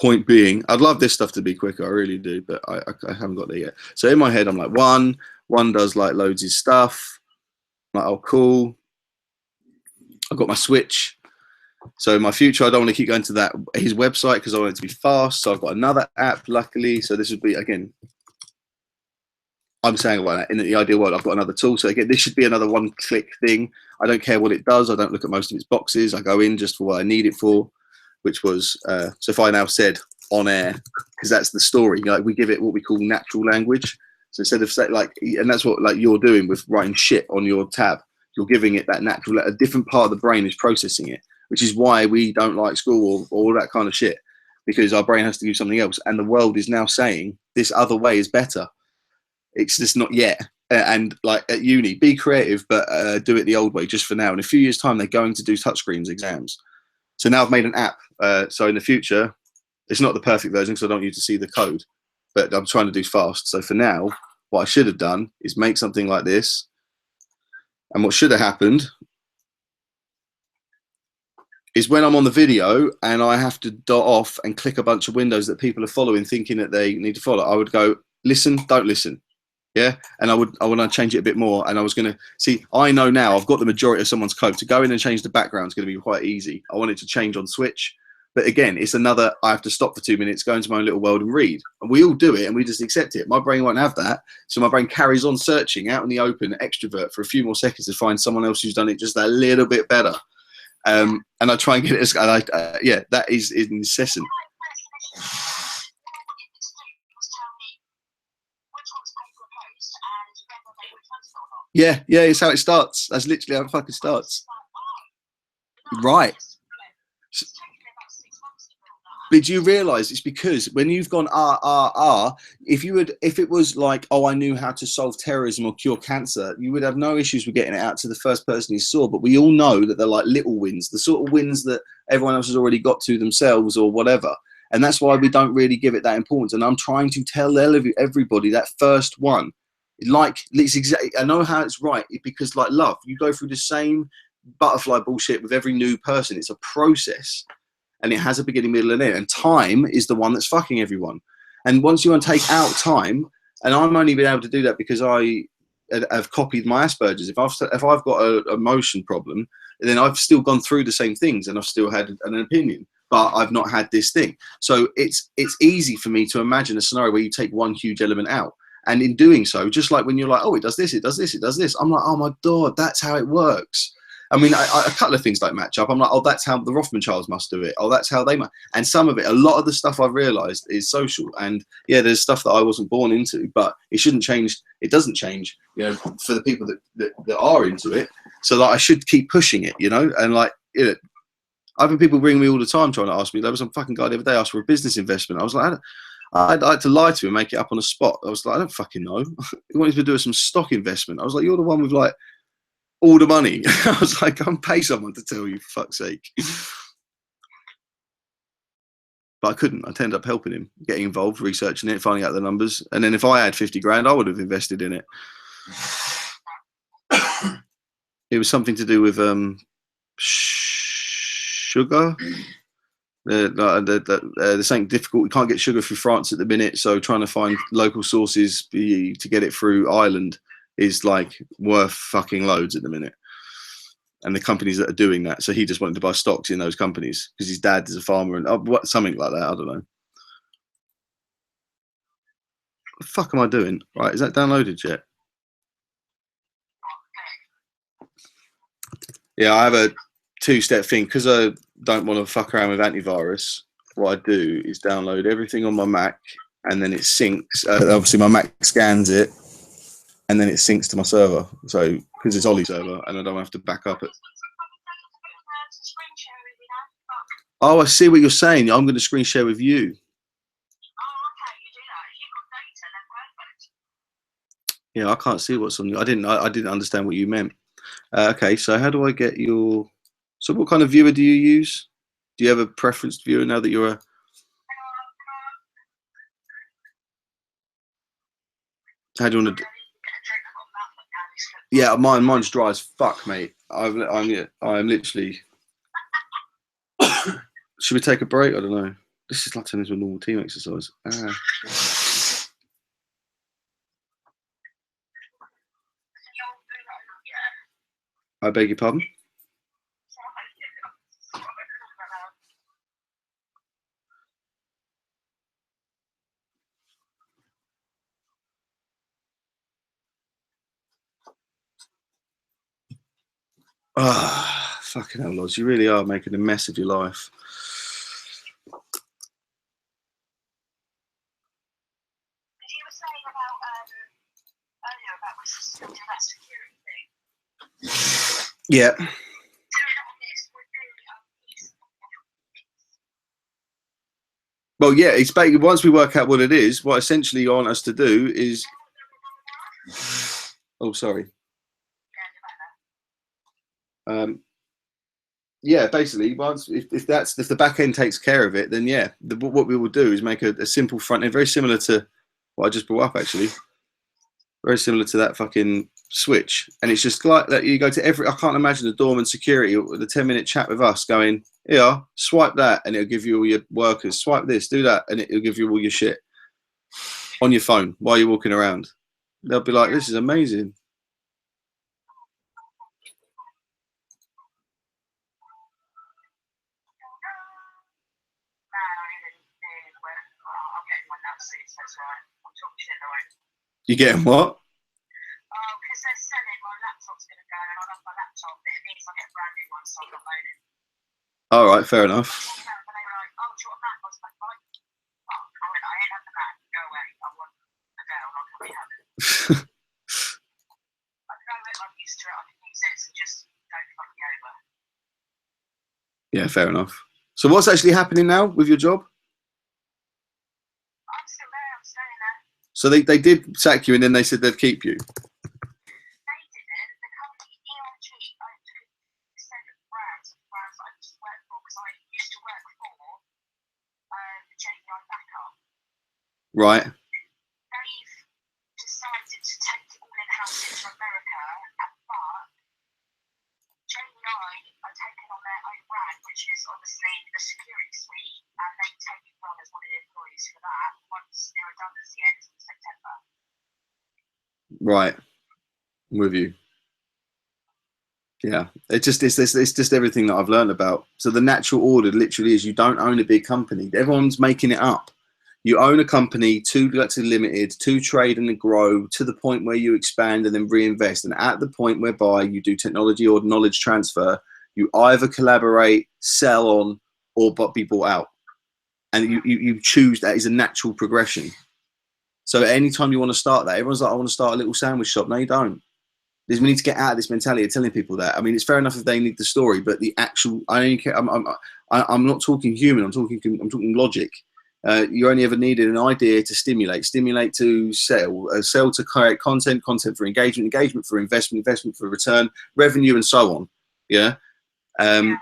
Point being, I'd love this stuff to be quicker, I really do, but I haven't got there yet. So in my head, I'm like, one does like loads of stuff. I'm like, oh, cool. I've got my Switch. So in my future, I don't want to keep going to his website because I want it to be fast. So I've got another app, luckily. So this would be, again, I'm saying about that in the ideal world, I've got another tool. So again, this should be another one-click thing. I don't care what it does. I don't look at most of its boxes. I go in just for what I need it for, which was, so if I now said on air, because that's the story, like we give it what we call natural language. So instead of say like, and that's what like you're doing with writing shit on your tab, you're giving it that natural, a different part of the brain is processing it, which is why we don't like school or all that kind of shit, because our brain has to do something else. And the world is now saying this other way is better. It's just not yet. And like at uni, be creative, but do it the old way just for now. In a few years' time, they're going to do touchscreens exams. So now I've made an app. So in the future, it's not the perfect version because I don't want you to see the code, but I'm trying to do fast. So for now, what I should have done is make something like this. And what should have happened is when I'm on the video and I have to dot off and click a bunch of windows that people are following, thinking that they need to follow, I would go, listen, don't listen. Yeah. And I want to change it a bit more. And I was going to see, I know now I've got the majority of someone's code. To go in and change the background is going to be quite easy. I want it to change on Switch. But again, it's another, I have to stop for 2 minutes, go into my own little world and read. And we all do it and we just accept it. My brain won't have that. So my brain carries on searching out in the open, extrovert, for a few more seconds to find someone else who's done it just a little bit better. And I try and get it, yeah, that is incessant. Yeah, it's how it starts. That's literally how it fucking starts. Right. But do you realise it's because when you've gone if it was like, oh, I knew how to solve terrorism or cure cancer, you would have no issues with getting it out to the first person you saw. But we all know that they're like little wins, the sort of wins that everyone else has already got to themselves or whatever. And that's why we don't really give it that importance. And I'm trying to tell everybody that first one, like, it's exactly, I know how it's right, because like love, you go through the same butterfly bullshit with every new person. It's a process. And it has a beginning, middle, and end. And time is the one that's fucking everyone. And once you want to take out time, and I'm only been able to do that because I have copied my Asperger's. If I've got a emotion problem, then I've still gone through the same things and I've still had an opinion, but I've not had this thing. So it's easy for me to imagine a scenario where you take one huge element out. And in doing so, just like when you're like, oh, it does this, it does this, it does this. I'm like, oh my God, that's how it works. I mean, a couple of things like match up. I'm like, oh, that's how the Rothschilds must do it. Oh, that's how they must. And some of it, a lot of the stuff I've realized is social. And yeah, there's stuff that I wasn't born into, but it shouldn't change. It doesn't change, for the people that are into it. So like, I should keep pushing it, and like, I've had people ring me all the time trying to ask me. There was some fucking guy the other day asked for a business investment. I was like, I'd like to lie to him, make it up on the spot. I was like, I don't fucking know. He wanted to do some stock investment. I was like, you're the one with like all the money. I was like, go and pay someone to tell you, for fuck's sake. But I couldn't. I ended up helping him, getting involved, researching it, finding out the numbers. And then if I had 50 grand, I would have invested in it. It was something to do with sugar. There's something difficult. We can't get sugar through France at the minute, so trying to find local sources to get it through Ireland is like worth fucking loads at the minute. And the companies that are doing that, so he just wanted to buy stocks in those companies because his dad is a farmer and something like that. I don't know. What the fuck am I doing? Right, is that downloaded yet? Yeah, I have a two-step thing because I don't want to fuck around with antivirus. What I do is download everything on my Mac, and then it syncs. Obviously, my Mac scans it, and then it syncs to my server. So because it's Ollie server, and I don't have to back up it. Oh, I see what you're saying. I'm going to screen share with you. Oh, okay, you do that. If you've got data, then perfect. Yeah, I can't see what's on. I didn't understand what you meant. Okay, so how do I get your? So what kind of viewer do you use? Do you have a preferenced viewer now that you're a? How do you want to? Yeah, mine's dry as fuck, mate. I'm literally. Should we take a break? I don't know. This is like turning into a normal team exercise. I beg your pardon? Ah, fucking hell, Loz. You really are making a mess of your life. You were saying about earlier about my sister doing that security thing. Yeah. Doing all this would Well, yeah, it's basically once we work out what it is, what essentially you want us to do is. Oh, sorry. Yeah, basically, once if the back end takes care of it, then yeah, what we will do is make a simple front end, very similar to what I just brought up, actually, very similar to that fucking switch, and it's just like that. You go to every. I can't imagine the doorman security with a 10-minute chat with us going, "Yeah, swipe that, and it'll give you all your workers. Swipe this, do that, and it'll give you all your shit on your phone while you're walking around." They'll be like, "This is amazing." You getting what? Oh, because they're selling, my laptop's going to go and I love my laptop, but it means I get a brand new one, so I'm not loading. All right, fair enough. And they were like, oh, do you want a Mac? I was like, fuck. I went, I ain't have the Mac, go away. I want a Dell, like I have it. I know it, I'm used to it, I can use it, so just don't fuck me over. Yeah, fair enough. So what's actually happening now with your job? I'm still there, I'm staying there. So they did sack you and then they said they'd keep you? They didn't. The company ERG owned 50% of the brands that I used to work for, because I used to work for the JDI backup. Right. They've decided to take it all in-house into America, but JDI are taking on their own brand, which is obviously the security suite, and they take it on as one of the employees for that once their redundancy ends in September. Right. I'm with you. Yeah, it's just everything that I've learned about. So the natural order literally is you don't own a big company. Everyone's making it up. You own a company to limited, to trade and grow to the point where you expand and then reinvest. And at the point whereby you do technology or knowledge transfer, you either collaborate, sell on, or be bought out. And you choose that is a natural progression. So anytime you want to start that, everyone's like, I want to start a little sandwich shop. No, you don't. We need to get out of this mentality of telling people that. I mean, it's fair enough if they need the story, but the actual, I only care, I'm not talking human. I'm talking logic. You only ever needed an idea to stimulate to sell to create content for engagement for investment for return, revenue, and so on. Yeah. And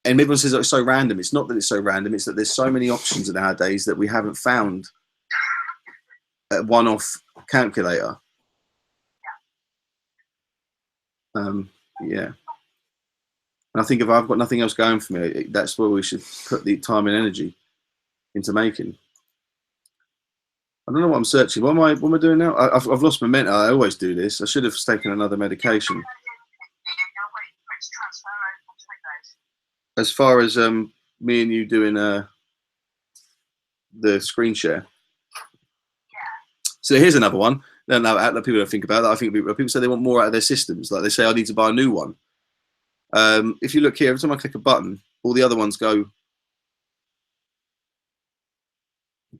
everyone says, oh, it's so random. It's not that it's so random. It's that there's so many options nowadays that we haven't found a one-off calculator. Yeah. And I think if I've got nothing else going for me, that's where we should put the time and energy into making. I don't know what I'm searching. What am I doing now? I've lost momentum. I always do this. I should have taken another medication. As far as me and you doing the screen share. So here's another one. No, people don't think about that. I think people say they want more out of their systems. Like they say, I need to buy a new one. If you look here, every time I click a button, all the other ones go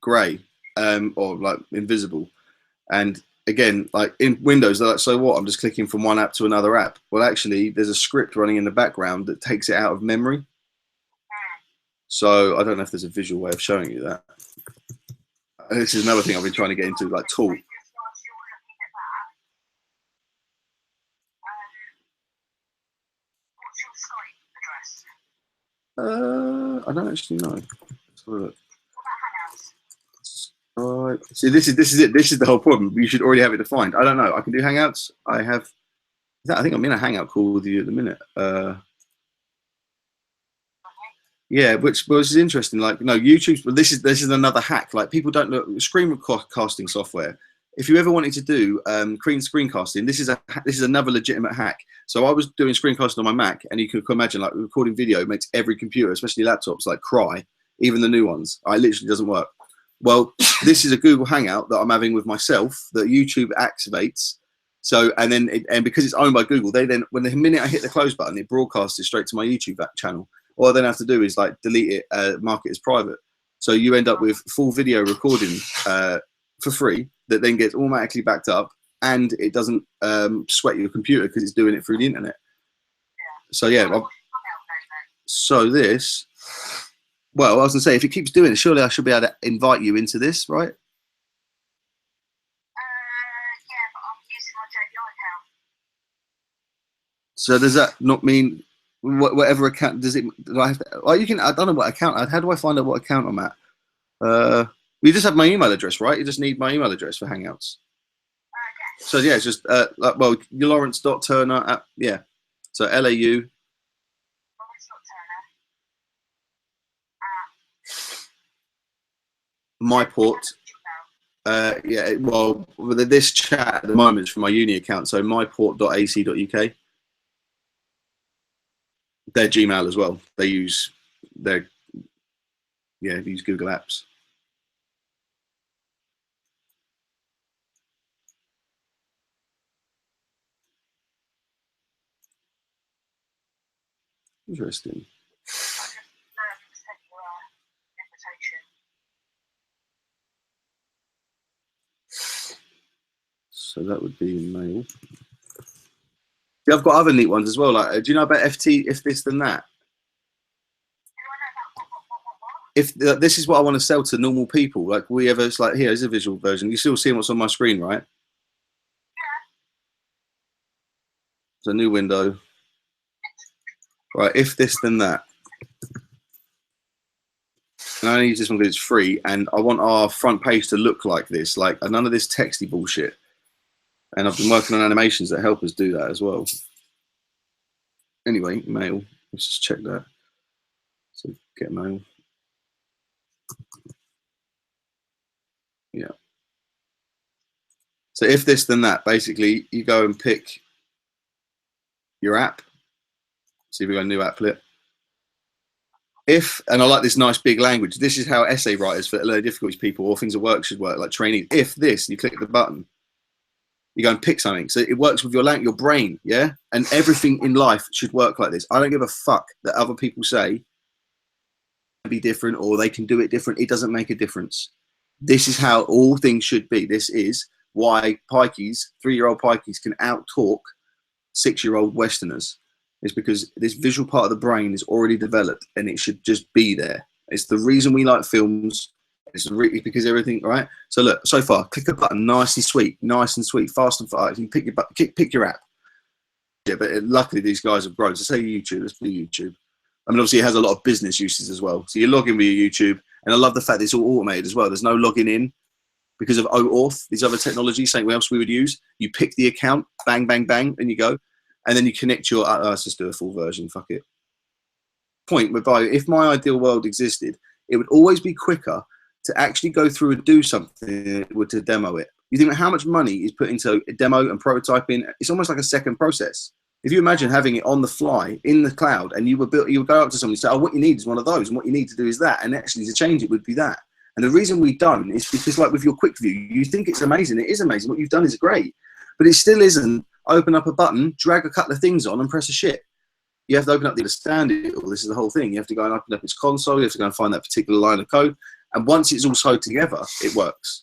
grey or like invisible. And again, like in Windows, they're like, so what? I'm just clicking from one app to another app. Well, actually, there's a script running in the background that takes it out of memory. So I don't know if there's a visual way of showing you that. And this is another thing I've been trying to get into, like tool. I don't actually know. Let's have a look. All right. See, this is it. This is the whole problem. You should already have it defined. I don't know. I can do Hangouts. I think I'm in a Hangout call with you at the minute. Yeah, which is interesting. Like, no, YouTube. Well, this is another hack. Like, people don't look screencasting software. If you ever wanted to do screencasting, this is another legitimate hack. So I was doing screencasting on my Mac, and you can imagine like recording video makes every computer, especially laptops, like cry. Even the new ones, it literally doesn't work. Well, this is a Google Hangout that I'm having with myself that YouTube activates. So, and because it's owned by Google, when the minute I hit the close button, it broadcasts it straight to my YouTube channel. All I then have to do is like delete it, mark it as private. So you end up with full video recording for free that then gets automatically backed up, and it doesn't sweat your computer because it's doing it through the internet. So yeah, so this. Well, I was going to say, if it keeps doing it, surely I should be able to invite you into this, right? Yeah, but I'm using my JDI account. So does that not mean whatever account does it? Do I have to, well, you can. I don't know what account. How do I find out what account I'm at? You just have my email address, right? You just need my email address for Hangouts. Yes. So yeah, it's just well, Lawrence.Turner at yeah. So LAU. MyPort. Yeah, well, this chat at the moment is from my uni account, so myport.ac.uk. Their Gmail as well. They use they use Google Apps. Interesting. So that would be mail. Yeah, I've got other neat ones as well. Like, do you know about FT? If this, then that. If this is what I want to sell to normal people, like it's like here's a visual version. You still seeing what's on my screen, right? It's a new window. Right. If this, then that. And I only use this one because it's free, and I want our front page to look like this, like none of this texty bullshit. And I've been working on animations that help us do that as well. Anyway, mail. Let's just check that. So get mail. Yeah. So if this, then that. Basically, you go and pick your app. See if we got a new applet. If, and I like this nice big language, this is how essay writers for low difficulties people or things at work should work, like training. If this, you click the button, you go and pick something. So it works with your brain, yeah? And everything in life should work like this. I don't give a fuck that other people say be different or they can do it different. It doesn't make a difference. This is how all things should be. This is why pikeys, 3-year-old pikeys can out-talk 6-year-old Westerners. It's because this visual part of the brain is already developed and it should just be there. It's the reason we like films. It's really because everything, right? So look, so far, click a button, nice and sweet, fast and fast. You can pick your app. Yeah, but luckily these guys have grown. So say YouTube, let's do YouTube. I mean, obviously it has a lot of business uses as well. So you log in with your YouTube, and I love the fact that it's all automated as well. There's no logging in because of OAuth, these other technologies, something else we would use. You pick the account, bang, bang, bang, and you go. And then you connect your, let's just do a full version, fuck it. Point whereby if my ideal world existed, it would always be quicker to actually go through and do something to demo it. You think how much money is put into a demo and prototyping? It's almost like a second process. If you imagine having it on the fly in the cloud, and you would go up to somebody and say, "Oh, what you need is one of those, and what you need to do is that," and actually to change it would be that. And the reason we don't is because, like with your quick view, you think it's amazing. It is amazing. What you've done is great, but it still isn't. Open up a button, drag a couple of things on, and press a shit. You have to open up the understand it. Or this is the whole thing. You have to go and open up its console. You have to go and find that particular line of code. And once it's all sewed together, it works.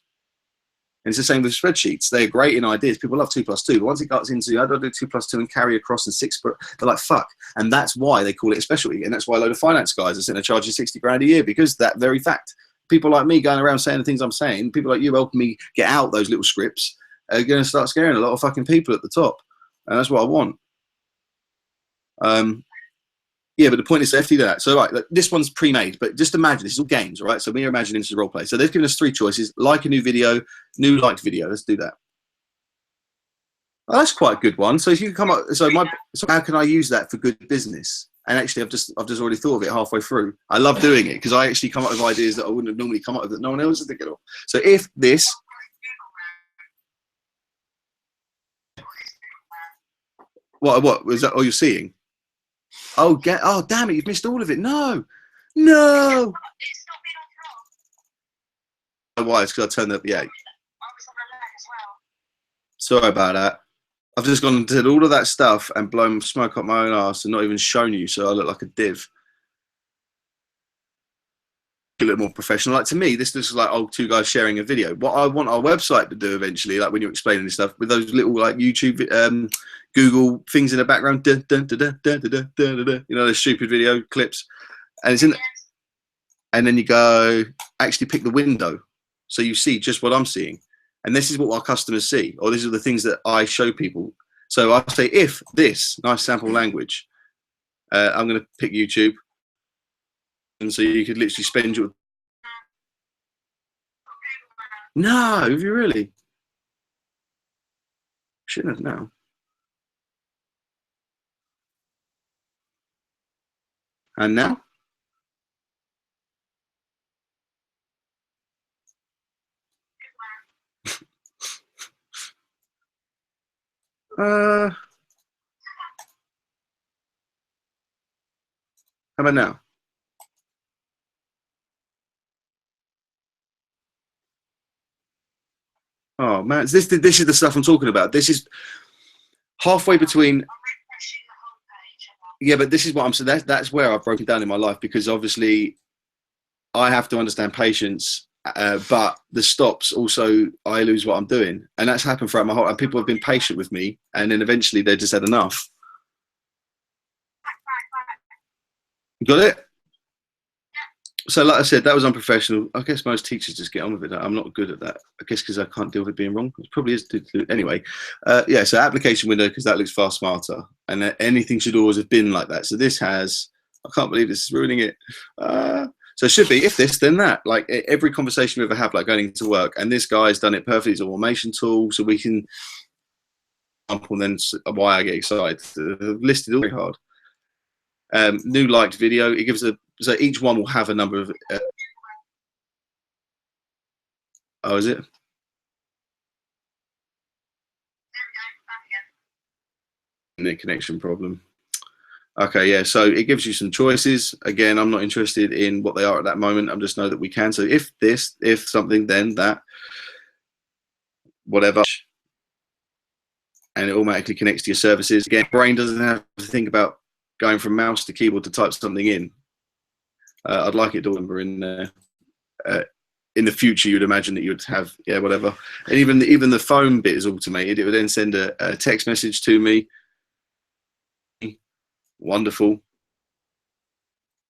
And it's the same with spreadsheets. They're great in ideas. People love 2 plus 2. But once it gets into, how do I do 2 plus 2 and carry across and 6, they're like, fuck. And that's why they call it a specialty. And that's why a load of finance guys are sitting there charging 60 grand a year, because that very fact. People like me going around saying the things I'm saying, people like you helping me get out those little scripts, are going to start scaring a lot of fucking people at the top. And that's what I want. Yeah, but the point is to FT that. So, right, this one's pre-made, but just imagine, this is all games, right? So we're imagining this is role play. So they've given us 3 choices: like a new video, new liked video. Let's do that. Oh, that's quite a good one. So if you can come up, so how can I use that for good business? And actually, I've just already thought of it halfway through. I love doing it because I actually come up with ideas that I wouldn't have normally come up with that no one else is thinking of. So if this. What was that? Oh, you're seeing? Oh, damn it! You've missed all of it. No. Why? It's because I turned up the 8. Sorry about that. I've just gone and did all of that stuff and blown smoke up my own ass and not even shown you, so I look like a div. A little more professional. Like, to me, this looks like 2 guys sharing a video. What I want our website to do eventually, like when you're explaining this stuff, with those little like YouTube, Google things in the background, you know, those stupid video clips, and it's in, and then you go actually pick the window, so you see just what I'm seeing, and this is what our customers see, or these are the things that I show people. So I say, if this nice sample language, I'm going to pick YouTube. And so you could literally spend your... No, have you really? Shouldn't have now. And now? How about now? Oh man, this is the stuff I'm talking about. This is halfway between. Yeah, but this is what I'm saying. That's where I've broken down in my life, because obviously I have to understand patience, but the stops also I lose what I'm doing, and that's happened throughout my whole. And people have been patient with me, and then eventually they just had enough. You got it? So like I said, that was unprofessional. I guess most teachers just get on with it. I'm not good at that. I guess because I can't deal with being wrong. It probably is. Anyway, yeah, so application window, because that looks far smarter. And anything should always have been like that. So this has, I can't believe this is ruining it. So it should be, if this, then that. Like every conversation we ever have, like going into work. And this guy's done it perfectly. It's an automation tool. So we can, and then why I get excited. Listed all very hard. New liked video. It gives a, so each one will have a number of. Oh, is it? internet connection problem. Okay, yeah, so it gives you some choices. Again, I'm not interested in what they are at that moment. I just know that we can. So if this, if something, then that, whatever, and it automatically connects to your services. Again, brain doesn't have to think about going from mouse to keyboard to type something in. I'd like it to remember in there. In the future, you'd imagine that you'd have, yeah, whatever. And even the phone bit is automated. It would then send a text message to me. Wonderful.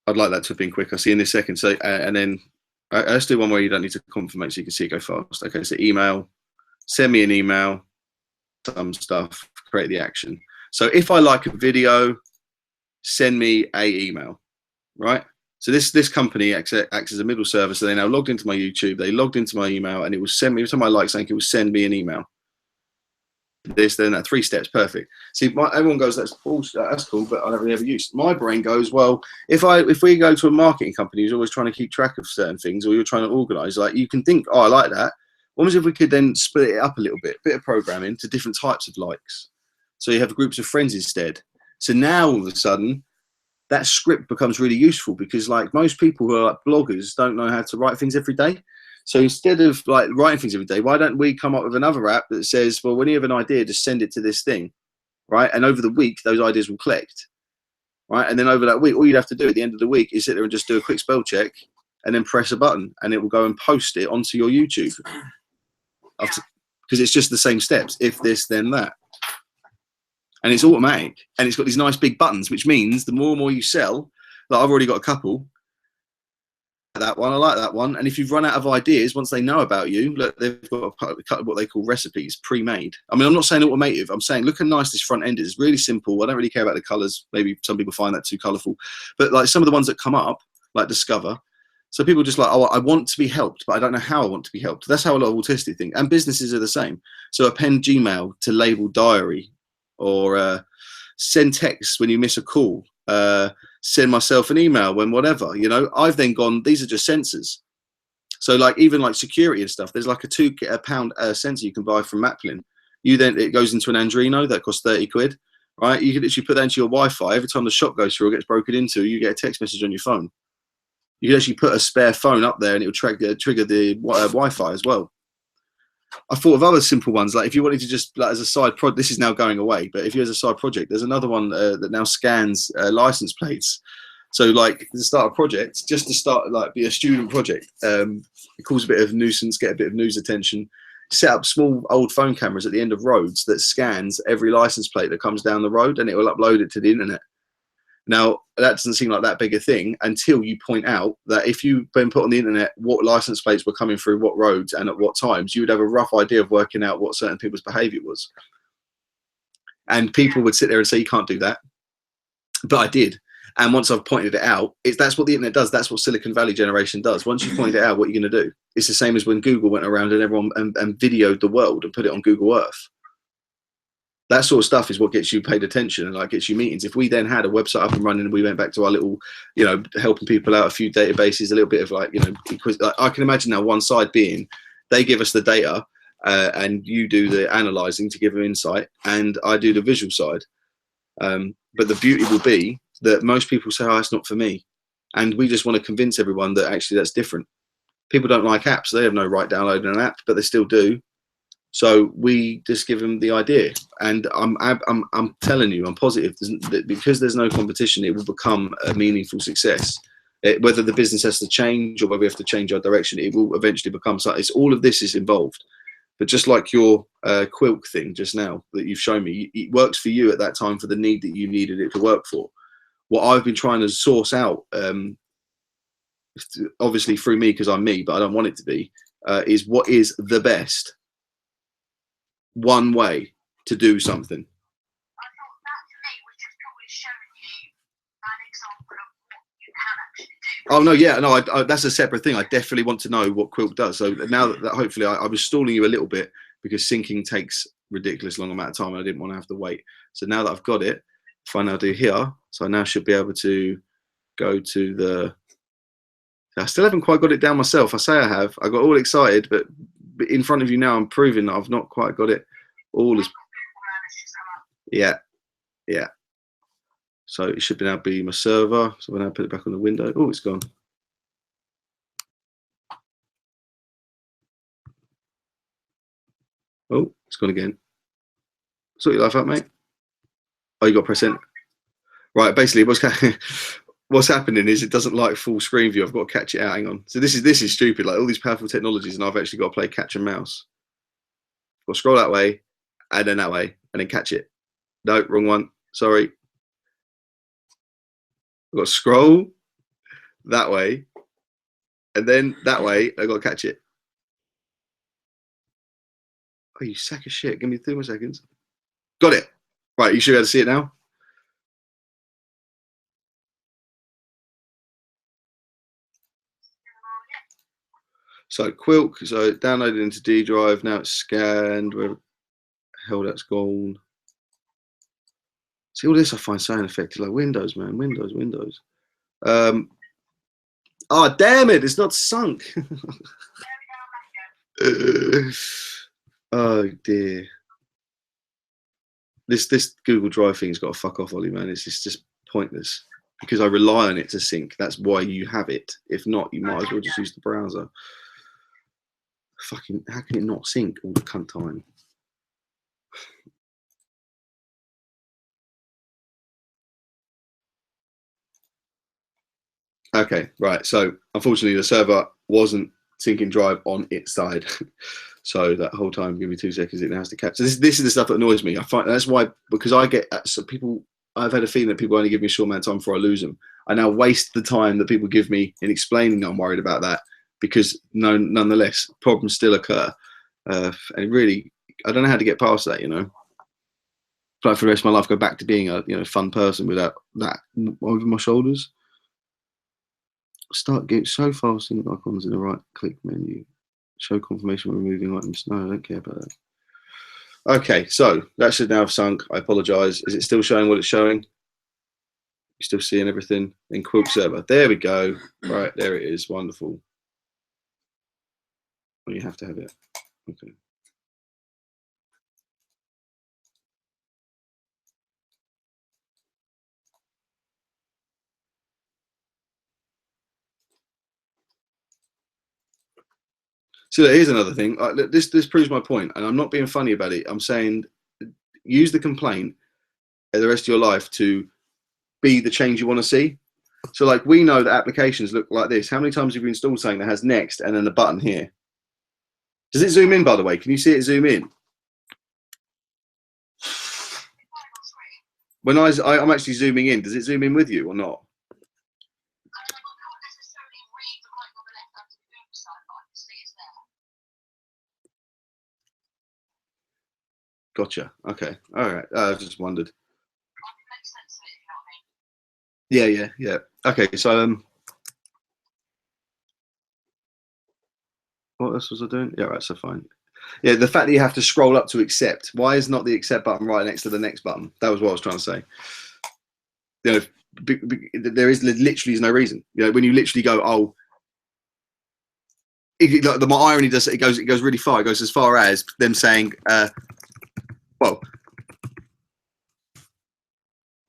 I'd like that to have been quick. I'll see you in a second. So, and then let's do one where you don't need to confirm so you can see it go fast. Okay, so email, send me an email, some stuff, create the action. So if I like a video, send me a email, right? So this company acts as a middle service. So they now logged into my YouTube, they logged into my email, and it will send me, every time I like something, it will send me an email. This, then that, 3 steps, perfect. See, everyone goes, that's bullshit, that's cool, but I never ever used. My brain goes, well, if we go to a marketing company who's always trying to keep track of certain things, or you're trying to organize, like, you can think, oh, I like that. What was if we could then split it up a little bit of programming to different types of likes? So you have groups of friends instead. So now all of a sudden, that script becomes really useful, because like most people who are like bloggers don't know how to write things every day. So instead of like writing things every day, why don't we come up with another app that says, well, when you have an idea, just send it to this thing, right? And over the week, those ideas will collect, right? And then over that week, all you'd have to do at the end of the week is sit there and just do a quick spell check and then press a button, and it will go and post it onto your YouTube. Because it's just the same steps. If this, then that. And it's automatic. And it's got these nice big buttons, which means the more and more you sell, like I've already got a couple. That one, I like that one. And if you've run out of ideas, once they know about you, look, they've got what they call recipes pre-made. I mean, I'm not saying automative. I'm saying look how nice this front end is. It's really simple. I don't really care about the colors. Maybe some people find that too colorful. But like some of the ones that come up, like Discover. So people just like, oh, I want to be helped, but I don't know how I want to be helped. That's how a lot of autistic think. And businesses are the same. So append Gmail to label diary, or send text when you miss a call. Send myself an email when whatever, you know. I've then gone, these are just sensors. So like even like security and stuff, there's like a £2 sensor you can buy from Maplin. It goes into an Andrino that costs 30 quid, right? You can literally put that into your Wi-Fi. Every time the shop goes through or gets broken into, you get a text message on your phone. You can actually put a spare phone up there and it will trigger the Wi-Fi as well. I thought of other simple ones, like if you wanted to just, like as a side project, this is now going away, but if you as a side project, there's another one that now scans license plates. So like to start a project, just to start, like be a student project, it causes a bit of nuisance, get a bit of news attention, set up small old phone cameras at the end of roads that scans every license plate that comes down the road, and it will upload it to the internet. Now, that doesn't seem like that big a thing until you point out that if you've been put on the internet what license plates were coming through what roads and at what times, you would have a rough idea of working out what certain people's behavior was. And people would sit there and say, you can't do that. But I did. And once I've pointed it out, that's what the internet does. That's what Silicon Valley generation does. Once you point it out, what you're going to do? It's the same as when Google went around and everyone and videoed the world and put it on Google Earth. That sort of stuff is what gets you paid attention and like gets you meetings. If we then had a website up and running and we went back to our little, you know, helping people out, a few databases, a little bit of like, you know, I can imagine now one side being they give us the data and you do the analyzing to give them insight, and I do the visual side. But the beauty will be that most people say, oh, it's not for me. And we just want to convince everyone that actually that's different. People don't like apps. They have no right downloading an app, but they still do. So we just give them the idea, and I'm telling you, I'm positive that because there's no competition, it will become a meaningful success. Whether the business has to change or whether we have to change our direction, it will eventually become something. It's all of this is involved. But just like your Quilk thing just now that you've shown me, it works for you at that time for the need that you needed it to work for. What I've been trying to source out, obviously through me because I'm me, but I don't want it to be, is what is the best one way to do something. I thought that for me was just probably showing you an example of what you can actually do. Oh no, yeah, no, that's a separate thing. I definitely want to know what Quilk does. So now that hopefully I was stalling you a little bit because syncing takes ridiculous long amount of time and I didn't want to have to wait. So now that I've got it, if I now do here, so I now should be able to go to the, I still haven't quite got it down myself. I say I have. I got all excited, but in front of you now, I'm proving that I've not quite got it all as, yeah. Yeah. So it should now be my server. So when I put it back on the window, oh, it's gone. Oh, it's gone again. Sort your life out, mate. Oh, you got to press enter. Right, basically what's happening is it doesn't like full screen view. I've got to catch it out. Hang on. So this is stupid. Like all these powerful technologies, and I've actually got to play catch and mouse. I've got to scroll that way, and then that way, and then catch it. No, wrong one. Sorry. I've got to scroll that way, and then that way. I've got to catch it. Oh, you sack of shit. Give me 3 more seconds. Got it. Right, you should be able to see it now. So Quilk, so downloaded into D drive. Now it's scanned. Where the hell that's gone? See all this I find so ineffective. Like Windows, man. Windows. Oh damn it! It's not sunk. Oh dear. This Google Drive thing's got to fuck off, Ollie, man. It's just pointless because I rely on it to sync. That's why you have it. If not, you might as well just use the browser. Fucking, how can it not sync all the cunt time? Okay, right. So unfortunately, the server wasn't syncing Drive on its side. So that whole time, give me 2 seconds, it now has to catch. So this is the stuff that annoys me. I find that's why, because I get so people. I've had a feeling that people only give me a short amount of time before I lose them. I now waste the time that people give me in explaining that I'm worried about that, because nonetheless, problems still occur. And really, I don't know how to get past that. You know, like for the rest of my life, go back to being a fun person without that over my shoulders. Start getting so fast in icons in the right click menu. Show confirmation when removing items. No, I don't care about that. Okay, so that should now have sunk. I apologise. Is it still showing what it's showing? You still seeing everything in Quilk server? There we go. Right, there it is. Wonderful. Well, you have to have it. Okay. So here's another thing. This proves my point, and I'm not being funny about it. I'm saying use the complaint the rest of your life to be the change you want to see. So like we know that applications look like this. How many times have you installed something that has next and then the button here? Does it zoom in, by the way? Can you see it zoom in? When I'm actually zooming in, does it zoom in with you or not? Gotcha. Okay. All right. I just wondered. Yeah. Okay. So what else was I doing? Yeah. Right. So fine. Yeah. The fact that you have to scroll up to accept. Why is not the accept button right next to the next button? That was what I was trying to say. You know, there is literally no reason. You know, when you literally go, oh. The irony does it goes really far. It goes as far as them saying, well,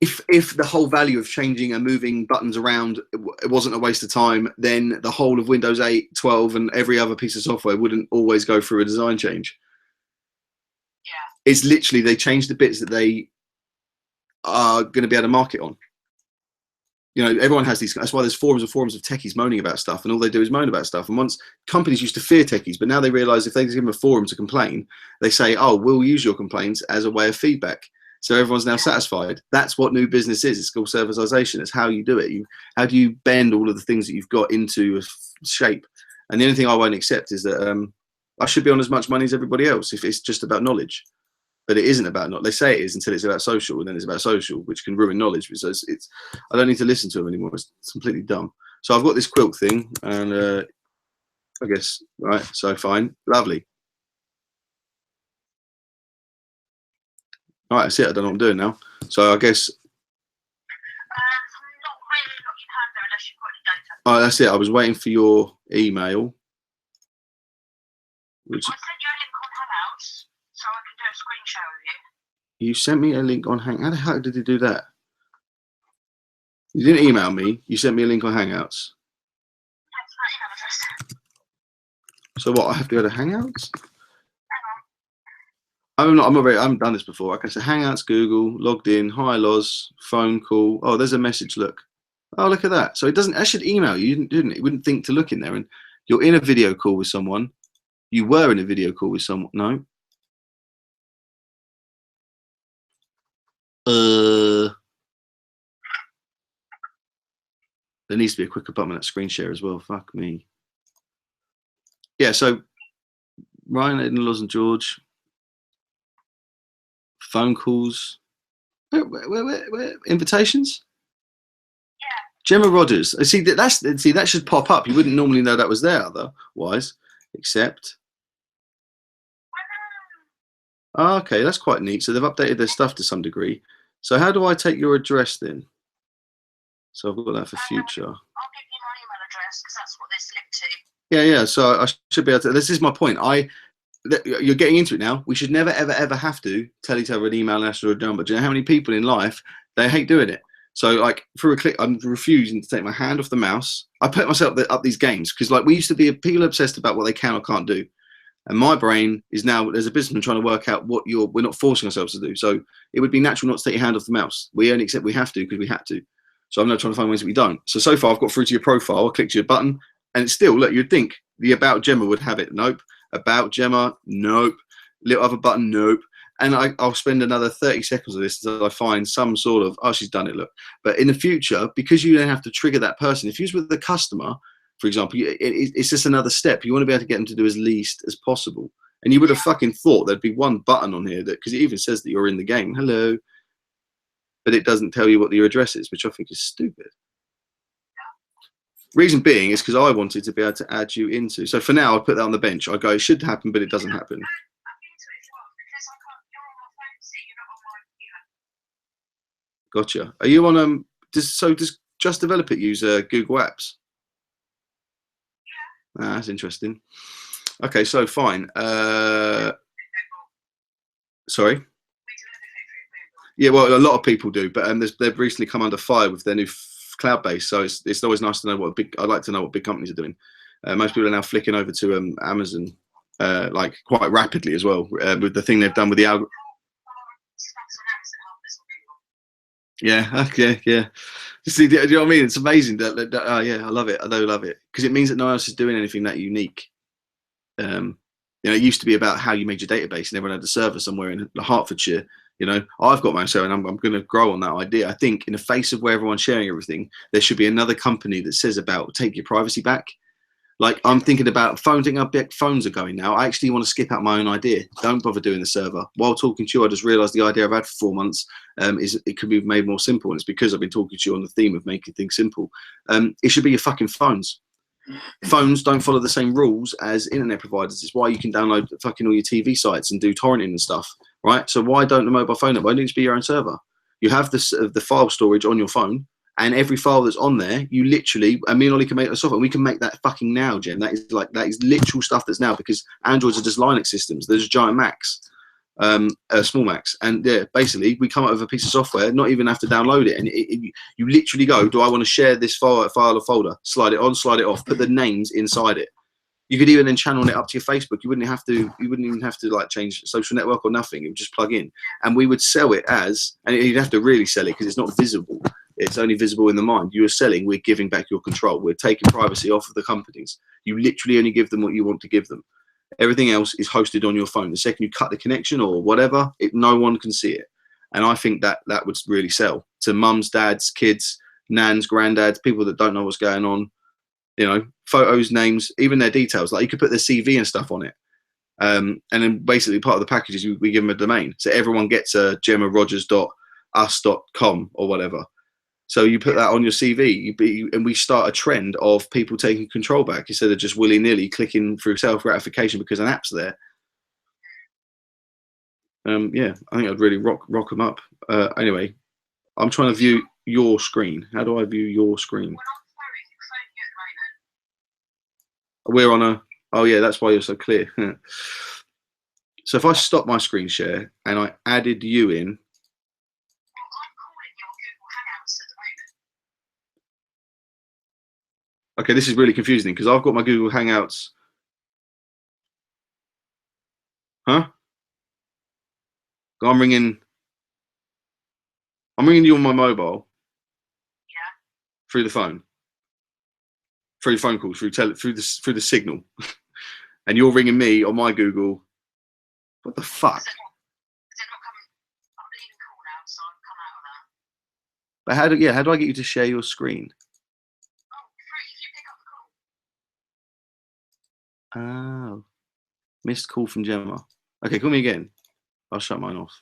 if the whole value of changing and moving buttons around it wasn't a waste of time, then the whole of Windows 8, 12, and every other piece of software wouldn't always go through a design change. Yeah, it's literally they changed the bits that they are going to be able to market on. You know, everyone has these. That's why there's forums and forums of techies moaning about stuff, and all they do is moan about stuff. And once companies used to fear techies, but now they realise if they give them a forum to complain, they say, "Oh, we'll use your complaints as a way of feedback." So everyone's now satisfied. That's what new business is. It's called servitization. It's how you do it. How do you bend all of the things that you've got into a shape? And the only thing I won't accept is that I should be on as much money as everybody else if it's just about knowledge. But it isn't about they say it is until it's about social, and then it's about social, which can ruin knowledge. So it's I don't need to listen to them anymore. It's completely dumb. So I've got this Quilk thing, and I guess right. So fine, lovely. All right, that's it. I don't know what I'm doing now. So I guess. Oh, that's it. I was waiting for your email. Which, I sent you a link on Hangouts, so I can do a screen share with You sent me a link on Hang. How the heck did you do that? You didn't email me. You sent me a link on Hangouts. That's my email address. So what? I have to go to Hangouts? I haven't done this before. Okay, so Hangouts, Google, logged in, hi Loz, phone call. Oh, there's a message. Look. Oh, look at that. So it doesn't. I should email you, didn't it? You wouldn't think to look in there. And you're in a video call with someone. You were in a video call with someone. No. There needs to be a quicker button on that screen share as well. Fuck me. Yeah. So Ryan, Aiden, Loz, and George. Phone calls. Where invitations? Gemma Rogers. See that should pop up. You wouldn't normally know that was there otherwise. Except. Oh, okay, that's quite neat. So they've updated their stuff to some degree. So how do I take your address then? So I've got that for future. I'll give you my email address because that's what this linked to. Yeah. So I should be able to. This is my point. You're getting into it now. We should never, ever have to tell each other an email address or a number. Do you know how many people in life they hate doing it? So like through a click, I'm refusing to take my hand off the mouse. I put myself up these games because like we used to be people obsessed about what they can or can't do, and my brain is now as a businessman trying to work out what we're not forcing ourselves to do. So it would be natural not to take your hand off the mouse. We only accept we have to because we had to. So I'm now trying to find ways that we don't. So far I've got through to your profile. I clicked your button, and it's still look. You'd think the About Gemma would have it. Nope. About Gemma. Nope. Little other button. Nope. And I'll spend another 30 seconds of this until I find some sort of, oh, she's done it, look. But in the future, because you then have to trigger that person, if you're with the customer, for example, it's just another step. You want to be able to get them to do as least as possible. And you would have fucking thought there'd be one button on here that, because it even says that you're in the game, hello. But it doesn't tell you what your address is, which I think is stupid. Reason being is because I wanted to be able to add you into. So for now, I put that on the bench. I go, it should happen, but it doesn't happen. Gotcha. Are you on does Just Develop It use Google Apps? Yeah. That's interesting. Okay, so fine. Sorry. Yeah, well, a lot of people do, but they've recently come under fire with their new cloud base. So it's always nice to know I'd like to know what big companies are doing. Most people are now flicking over to Amazon, like quite rapidly as well, with the thing they've done with the algorithm. Yeah, okay, yeah. See, do you know what I mean? It's amazing yeah, I love it. I do love it because it means that no one else is doing anything that unique. It used to be about how you made your database, and everyone had a server somewhere in Hertfordshire. I've got my server, and I'm going to grow on that idea. I think in the face of where everyone's sharing everything, there should be another company that says about take your privacy back. Like I'm thinking about phones are going now. I actually want to skip out my own idea. Don't bother doing the server. While talking to you, I just realised the idea I've had for 4 months is it could be made more simple, and it's because I've been talking to you on the theme of making things simple. It should be your fucking phones. Phones don't follow the same rules as internet providers. It's why you can download fucking all your TV sites and do torrenting and stuff, right? So why don't the mobile phone? Why don't it just be your own server? You have the file storage on your phone. And every file that's on there, you literally, and me and Ollie can make that software. We can make that fucking now, Jen. That is literal stuff that's now, because Androids are just Linux systems. There's giant Macs, small Macs, and yeah, basically we come up with a piece of software, not even have to download it, and you literally go, do I want to share this file or folder? Slide it on, slide it off, put the names inside it. You could even then channel it up to your Facebook. You wouldn't even have to like change social network or nothing. It would just plug in, and we would sell it as, and you'd have to really sell it because it's not visible. It's only visible in the mind. You are selling, we're giving back your control. We're taking privacy off of the companies. You literally only give them what you want to give them. Everything else is hosted on your phone. The second you cut the connection or whatever, no one can see it. And I think that would really sell to mums, dads, kids, nans, granddads, people that don't know what's going on. Photos, names, even their details. Like you could put their CV and stuff on it. And then basically part of the package is we give them a domain. So everyone gets a gemmarogers.us.com or whatever. So you put that on your CV, and we start a trend of people taking control back instead of just willy-nilly clicking through self-gratification because an app's there. Yeah, I think I'd really rock them up. Anyway, I'm trying to view your screen. How do I view your screen? We're on a. Oh yeah, that's why you're so clear. So if I stop my screen share and I added you in, Well, I'm calling your Google Hangouts at the moment. okay, this is really confusing because I've got my Google Hangouts. Huh? I'm ringing you on my mobile. Yeah. Through the phone. Through phone calls, through the signal. And you're ringing me on my Google. What the fuck? Is it not coming? I'm leaving call now, so I've come out of that. But how do I get you to share your screen? Oh, free if you pick up the call. Oh. Missed call from Gemma. Okay, call me again. I'll shut mine off.